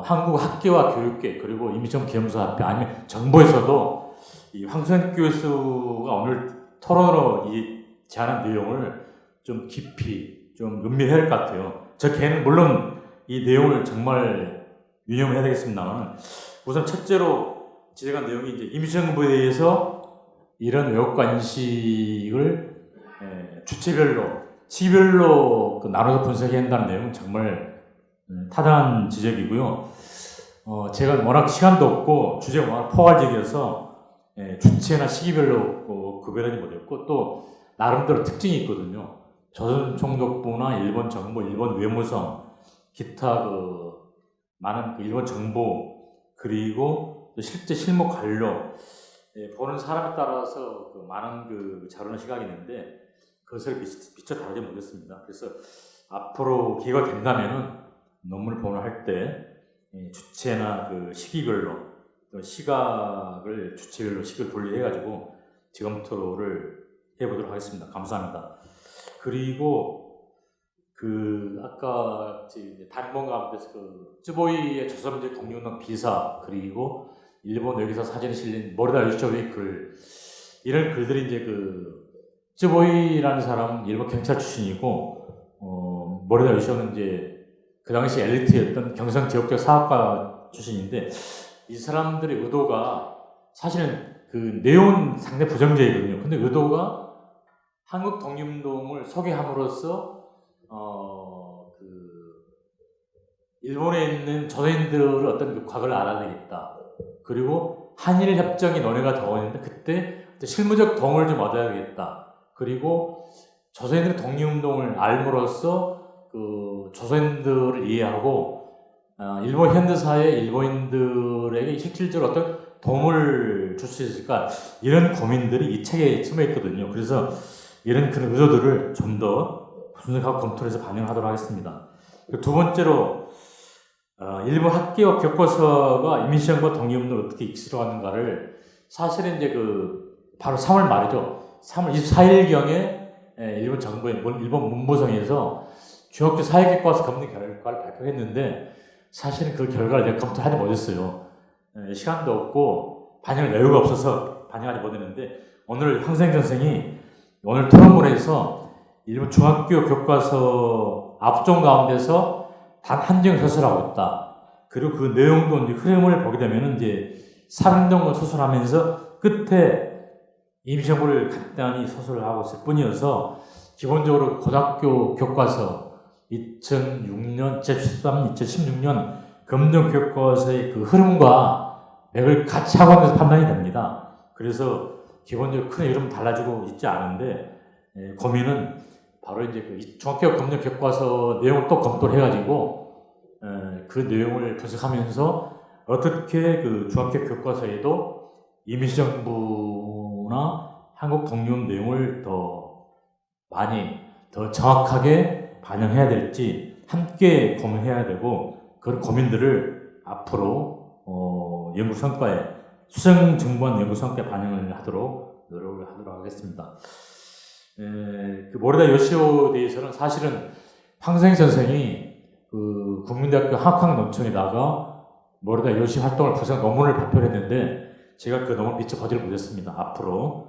한국 학계와 교육계 그리고 임시정부 기념사협회 아니면 정부에서도 이 황성익 교수가 오늘 토론으로 이 제안한 내용을 좀 깊이 좀 음미해야 할 것 같아요. 저 개는 물론 이 내용을 정말 유념해야 되겠습니다만 우선 첫째로 지적한 내용이 이제 임시정부에 대해서 이런 왜곡과 인식을 주체별로 시별로 나눠서 분석해야 한다는 내용은 정말 타당한 지적이고요. 제가 워낙 시간도 없고 주제가 워낙 포괄적이어서 주체나 시기별로 구별하지 못했고 또 나름대로 특징이 있거든요. 조선총독부나 일본 정부, 일본 외무성, 기타 많은 일본 정보 그리고 실제 실무 관료 보는 사람에 따라서 많은 자료나 시각이 있는데 그것을 미처 다루지 못했습니다. 그래서 앞으로 기회가 된다면은 논문을 본할 때 주체나 시기별로 시각을 주체별로 시각을 분리해가지고 지검토를 해보도록 하겠습니다. 감사합니다. 그리고 아까 다른 번 가운데서 쯔보이의 조선민족 독립운동 비사 그리고 일본 외교사 사진에 실린 모리다 요시오의 글 이런 글들이 이제 쯔보이라는 사람은 일본 경찰 출신이고 모리다 요시오는 이제 그 당시 엘리트였던 경상 지역적 사학과 출신인데 이 사람들의 의도가 사실은 내용은 상당히 부정적이거든요. 근데 의도가 한국 독립운동을 소개함으로써 일본에 있는 조선인들의 어떤 과거를 알아내겠다. 그리고 한일 협정이 논의가 되었는데 그때 실무적 도움을 좀 얻어야겠다. 그리고 조선인들의 독립운동을 알므로써 조선인들을 이해하고 일본 현대사에 일본인들에게 실질적으로 어떤 도움을 줄 수 있을까 이런 고민들이 이 책에 숨어 있거든요. 그래서 이런 그런 의도들을 좀 더 분석하고 검토해서 반영하도록 하겠습니다. 두 번째로 일본 학계와 교과서가 임시정부와 독립운동을 어떻게 이끌어갔는가를 사실은 이제 바로 3월 말이죠. 3월 24일경에 일본 정부의 일본 문부성에서 중학교 사회교과서 검증 결과를 발표했는데 사실은 그 결과를 내가 검토하지 못했어요. 시간도 없고 반영할 여유가 없어서 반영하지 못했는데 오늘 황생 선생이 오늘 토론문에서 일본 중학교 교과서 압종 가운데서 단 한 정 서술하고 있다. 그리고 그 내용도 이제 흐름을 보게 되면 이제 3인동을 서술하면서 끝에 임시정부를 간단히 서술을 하고 있을 뿐이어서 기본적으로 고등학교 교과서 2006년, 2013, 2016년 검정 교과서의 그 흐름과 맥을 같이 하고 하면서 판단이 됩니다. 그래서 기본적으로 큰 흐름 달라지고 있지 않은데 고민은 바로 이제 그 중학교 검정 교과서 내용을 또 검토를 해가지고 그 내용을 분석하면서 어떻게 그 중학교 교과서에도 임시정부나 한국 독립 내용을 더 많이 더 정확하게 반영해야 될지 함께 고민해야 되고 그런 고민들을 앞으로 연구 성과에 수정 정보원 연구 성과에 반영을 하도록 노력을 하도록 하겠습니다. 그 모리다 요시오에 대해서는 사실은 황생 선생이 그 국민대학교 한학논청에다가 모리다 요시 활동을 분석 논문을 발표를 했는데 제가 그 논문을 미처 보지를 못했습니다. 앞으로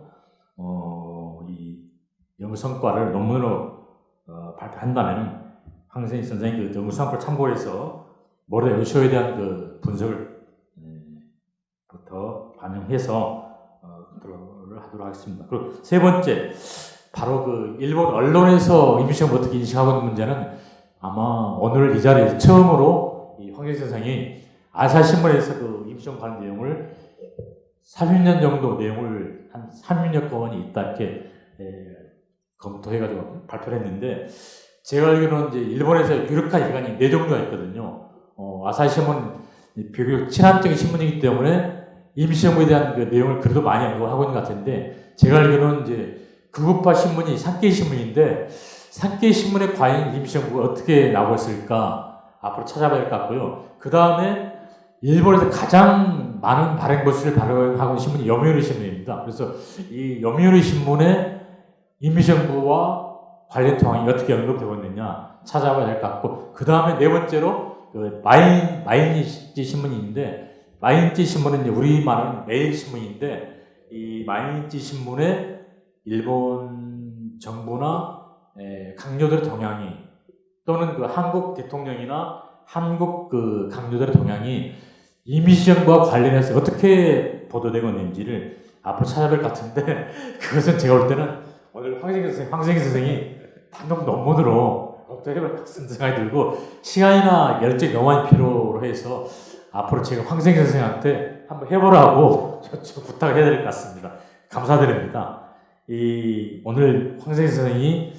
이 연구 성과를 논문으로 발표한다면 황생 선생이 그 연구 성과를 참고해서 모리다 요시오에 대한 그 분석을 부터 반영해서 컨트롤을 하도록 하겠습니다. 그리고 세 번째, 바로 그 일본 언론에서 임시정부 어떻게 인식하고 있는 문제는 아마 오늘 이 자리에서 처음으로 이 황생 선생이 아사히신문에서 그 임시정부 관련 내용을 30년 정도 내용을 한 30여 건이 있다 이렇게 검토해가지고 발표를 했는데 제가 알기로는 이제 일본에서 유력한 기관이 4종류가 있거든요. 아사히신문 비교적 친한적인 신문이기 때문에 임시정부에 대한 그 내용을 그래도 많이 연구하고 있는 것 같은데 제가 알기로는 이제 극우파 신문이 산케이 신문인데 산케이 신문에 과연 임시정부가 어떻게 나오고 있을까 앞으로 찾아봐야 할 것 같고요. 그 다음에 일본에서 가장 많은 발행 보수를 발행하고 있는 신문이 요미우리 신문입니다. 그래서 이 요미우리 신문에 임시정부와 관련 상황이 어떻게 언급되고 있느냐 찾아봐야 될 것 같고 그 다음에 네 번째로 그 마이니치 신문이 있는데 마이니치 신문은 이제 우리말은 매일 신문인데 이 마이니치 신문에 일본 정부나 강요들의 동향이 또는 그 한국 대통령이나 한국 그 강요들의 동향이 임시정부와 관련해서 어떻게 보도되고 있는지를 앞으로 찾아볼 것 같은데 그것은 제가 볼 때는 오늘 황생희 선생이 단독 논문으로 해볼 것 같은 생각이 들고 시간이나 열정이 너무 많이 필요로 해서 앞으로 제가 황생희 선생한테 한번 해보라고 부탁을 해야 될 것 같습니다. 감사드립니다. 오늘 황생희 선생이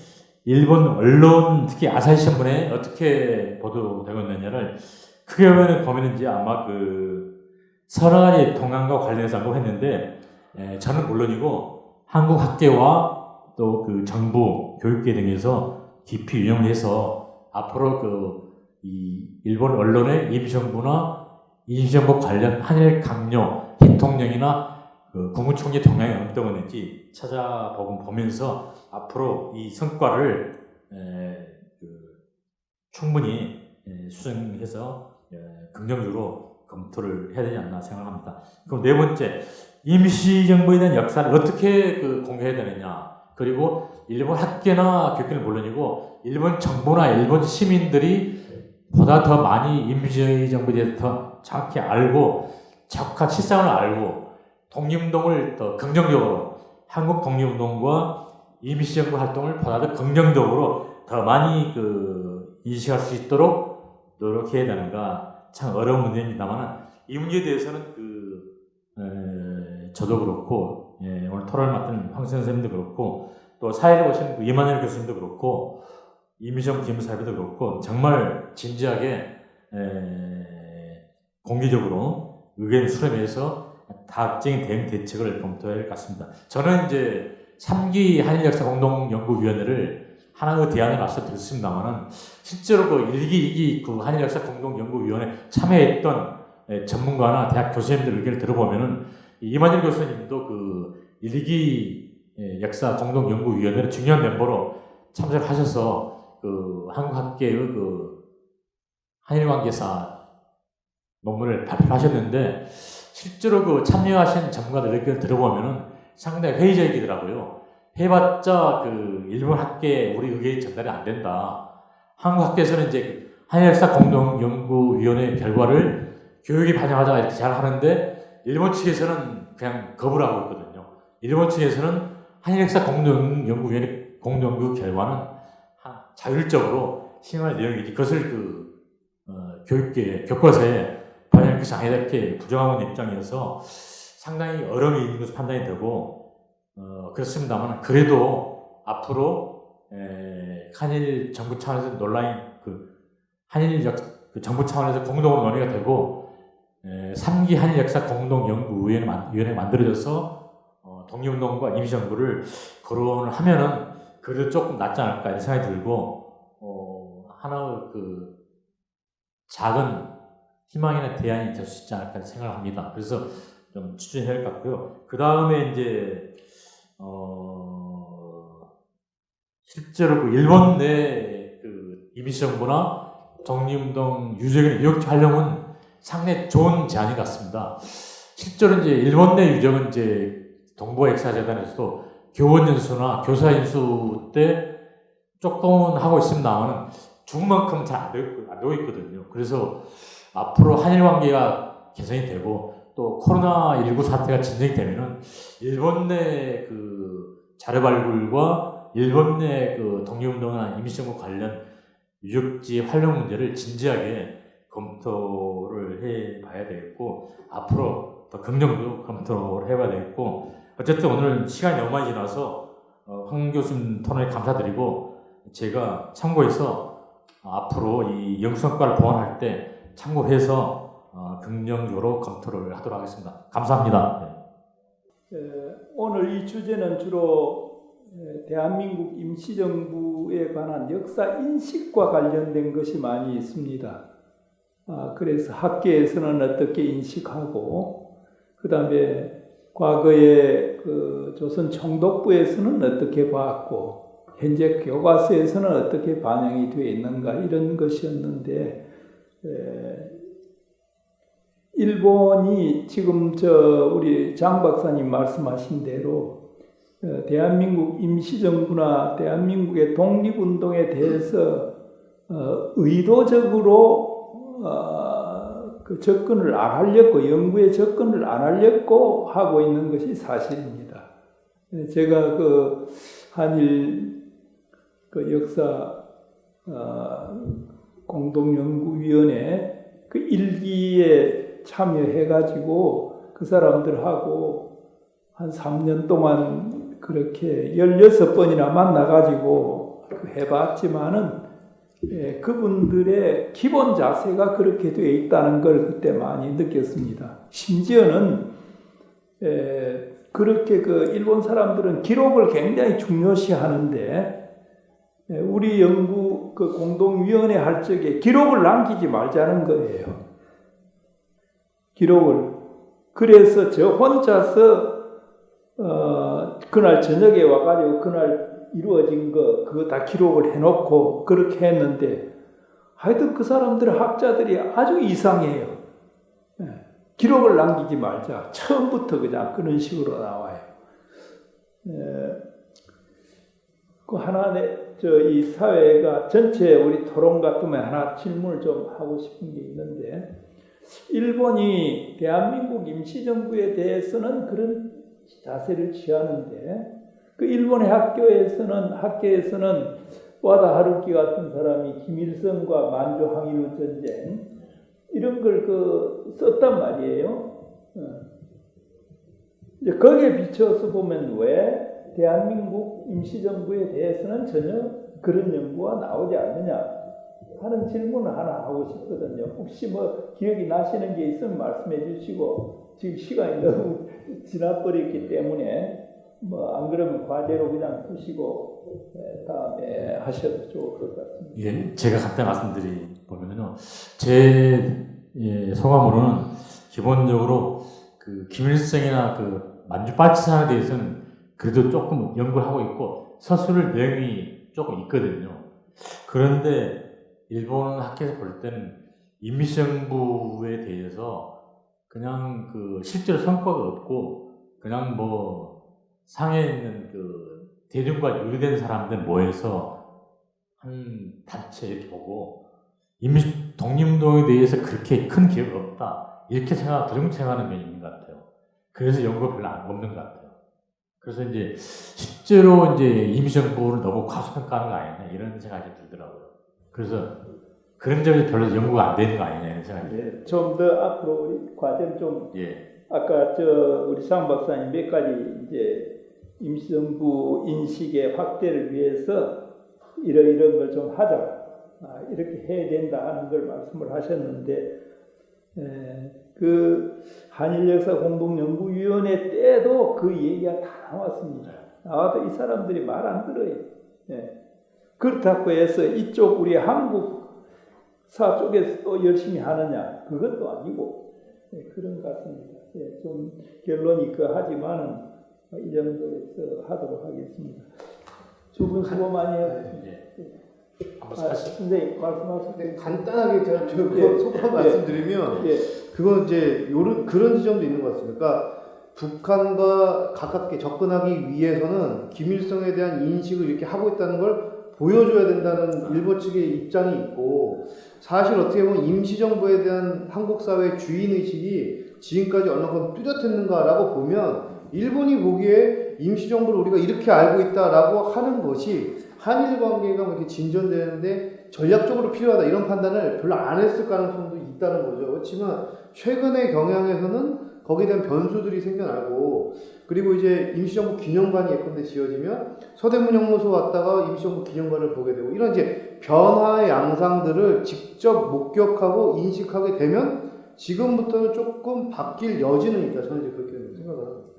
일본 언론 특히 아사히 신문에 어떻게 보도되고 있느냐를 크게 보면 고민은 이제 아마 그 설화리 동향과 관련해서 한번 했는데 저는 물론이고 한국 학계와 또 그 정부 교육계 등에서 깊이 유념해서 앞으로 이 일본 언론의 임시정부나 임시정부 관련 한일 강요 대통령이나 그 국무총리 동향이 언급되고 있는지 보면서 앞으로 이 성과를 충분히 수정해서 긍정적으로 검토를 해야 되지 않나 생각합니다. 그럼 네 번째, 임시정부에 대한 역사를 어떻게 공개해야 되느냐. 그리고 일본 학계나 교육계는 물론이고 일본 정부나 일본 시민들이 보다 더 많이 임시정부에 대해서 더 정확히 알고 정확한 실상을 알고 독립운동을 더 긍정적으로 한국 독립운동과 임시정부 활동을 보다 더 긍정적으로 더 많이 인식할 수 있도록 노력해야 되는가 참 어려운 문제입니다만 이 문제에 대해서는 저도 그렇고 오늘 토론을 맡은 황 선생님도 그렇고 또 사회를 보시는 이만열 교수님도 그렇고 이미정 기무사회도 그렇고 정말 진지하게 공개적으로 의견을 수렴해서 다각적인 대응 대책을 검토해야 할 것 같습니다. 저는 이제 3기 한일역사 공동연구위원회를 하나의 대안을 말씀드렸습니다만은 실제로 그 1기, 2기 그 한일역사공동연구위원회 참여했던 전문가나 대학 교수님들 의견을 들어보면은 이만일 교수님도 그 1기 역사공동연구위원회 중요한 멤버로 참석하셔서 그 한국학계의 그 한일관계사 논문을 발표하셨는데 실제로 그 참여하신 전문가들 의견을 들어보면은 상당히 회의적이더라고요. 해봤자 그 일본 학계에 우리 의견이 전달이 안 된다. 한국 학계에서는 이제 한일역사 공동연구위원회 결과를 교육에 반영하자 이렇게 잘 하는데 일본 측에서는 그냥 거부를 하고 있거든요. 일본 측에서는 한일역사 공동연구위원회 공동연구 결과는 자율적으로 시행할 내용이지 그것을 그 교육계 교과서에 반영할 것이 아니다 이렇게 부정하고 있는 입장이어서 상당히 어려움이 있는 것으로 판단이 되고 그렇습니다만 그래도 앞으로 한일 정부 차원에서 논란이 그 한일 그 정부 차원에서 공동으로 논의가 되고 3기 한일 역사 공동연구위원회 만들어져서 독립운동과 임시정부를 거론을 하면은 그래도 조금 낫지 않을까 이런 생각이 들고 하나의 그 작은 희망이나 대안이 될 수 있지 않을까 생각합니다. 그래서 좀 추진해야 할 것 같고요. 그 다음에 이제 실제로 그 일본 내 그 임시정부나 독립운동 유적의 유적 활용은 상당히 좋은 제안인 것 같습니다. 실제로 이제 일본 내 유적은 이제 동북아역사재단에서도 교원 연수나 교사 연수 때 조금은 하고 있습니다만 중만큼 잘 안 되고 있거든요. 그래서 앞으로 한일 관계가 개선이 되고 또 코로나19 사태가 진정이 되면은 일본 내 그 자료 발굴과 일본 내 그 독립운동이나 임시정부 관련 유적지 활용 문제를 진지하게 검토를 해 봐야 되겠고 앞으로 더 긍정적으로 검토를 해 봐야 되겠고 어쨌든 오늘 시간이 너무 많이 지나서 황 교수님 토론에 감사드리고 제가 참고해서 앞으로 이 연구성과를 보완할 때 참고해서 긍정적으로 검토를 하도록 하겠습니다. 감사합니다. 오늘 이 주제는 주로 대한민국 임시정부에 관한 역사 인식과 관련된 것이 많이 있습니다. 그래서 학계에서는 어떻게 인식하고 그 다음에 과거에 그 조선 총독부에서는 어떻게 봤고 현재 교과서에서는 어떻게 반영이 되어 있는가 이런 것이었는데 일본이 지금 우리 장 박사님 말씀하신 대로 대한민국 임시정부나 대한민국의 독립운동에 대해서 의도적으로 그 접근을 안 하려고 연구에 접근을 안 하려고 하고 있는 것이 사실입니다. 제가 그 한일 그 역사 공동연구위원회 그 1기에 참여해가지고 그 사람들하고 한 3년 동안 그렇게 16번이나 만나가지고 해봤지만은 그분들의 기본 자세가 그렇게 되어 있다는 걸 그때 많이 느꼈습니다. 심지어는 그렇게 그 일본 사람들은 기록을 굉장히 중요시 하는데 우리 연구 그 공동위원회 할 적에 기록을 남기지 말자는 거예요. 기록을. 그래서 저 혼자서 그날 저녁에 와가지고 그날 이루어진 거 그거 다 기록을 해놓고 그렇게 했는데 하여튼 그 사람들 학자들이 아주 이상해요. 기록을 남기지 말자. 처음부터 그냥 그런 식으로 나와요. 그 하나 이 사회가 전체 우리 토론 같으면 하나 질문을 좀 하고 싶은 게 있는데 일본이 대한민국 임시정부에 대해서는 그런 자세를 취하는데 그 일본의 학계에서는 와다 하루키 같은 사람이 김일성과 만주 항일우 전쟁 이런 걸 썼단 말이에요. 이제 거기에 비춰서 보면 왜 대한민국 임시정부에 대해서는 전혀 그런 연구가 나오지 않느냐 하는 질문을 하나 하고 싶거든요. 혹시 뭐 기억이 나시는 게 있으면 말씀해 주시고 지금 시간이 너무 지나버렸기 때문에 뭐 안 그러면 과제로 그냥 푸시고 다음에 하셔도 좋을 것 같습니다. 예, 제가 간단히 말씀드리면요, 제 소감으로는 기본적으로 그 김일성이나 그 만주 파치산에 대해서는 그래도 조금 연구를 하고 있고 서술 내용이 조금 있거든요. 그런데 일본 학계에서 볼 때는 임시정부에 대해서 그냥 그 실제로 성과가 없고 그냥 뭐 상해 있는 그 대중과 유리된 사람들 모여서 한 단체 이렇게 보고 독립운동에 대해서 그렇게 큰 기회가 없다 이렇게 부정생각하는 면이 있는 것 같아요. 그래서 연구가 별로 없는 것 같아요. 그래서 이제 실제로 이제 임시정부를 너무 과소평가하는 거 아니냐 이런 생각이 들더라고요. 그래서 그런 점에서 별로 연구가 안 되는 거 아니냐 이런 생각이 들어요. 예, 좀 더 앞으로 우리 과정 좀 예, 아까 우리 상 박사님 몇 가지 이제 임시정부 인식의 확대를 위해서 이런 걸 좀 하자, 이렇게 해야 된다 하는 걸 말씀을 하셨는데, 그 한일역사공동연구위원회 때도 그 얘기가 다 나왔습니다. 나와도 이 사람들이 말 안 들어요. 그렇다고 해서 이쪽 우리 한국사 쪽에서 또 열심히 하느냐, 그것도 아니고, 그런 것 같습니다. 좀 결론이 하지만은 이 정도에서 하도록 하겠습니다. 두 분 수고 많이 하셨습니다. 선생님 말씀하실 간단하게 제가 예. 소감 말씀드리면 그건 이제 그런 지점도 있는 것 같습니다. 그러니까 북한과 가깝게 접근하기 위해서는 김일성에 대한 인식을 이렇게 하고 있다는 걸 보여줘야 된다는 일본 측의 입장이 있고, 사실 어떻게 보면 임시정부에 대한 한국 사회의 주인의식이 지금까지 얼마큼 뚜렷했는가라고 보면 일본이 보기에 임시정부를 우리가 이렇게 알고 있다라고 하는 것이 한일 관계가 이렇게 진전되는데 전략적으로 필요하다 이런 판단을 별로 안 했을 가능성도 있다는 거죠. 그렇지만 최근의 경향에서는 거기에 대한 변수들이 생겨나고, 그리고 이제 임시정부 기념관이 예컨대 지어지면 서대문형무소 왔다가 임시정부 기념관을 보게 되고, 이런 이제 변화의 양상들을 직접 목격하고 인식하게 되면 지금부터는 조금 바뀔 여지는 있다. 저는 이제 그렇게 생각을 합니다.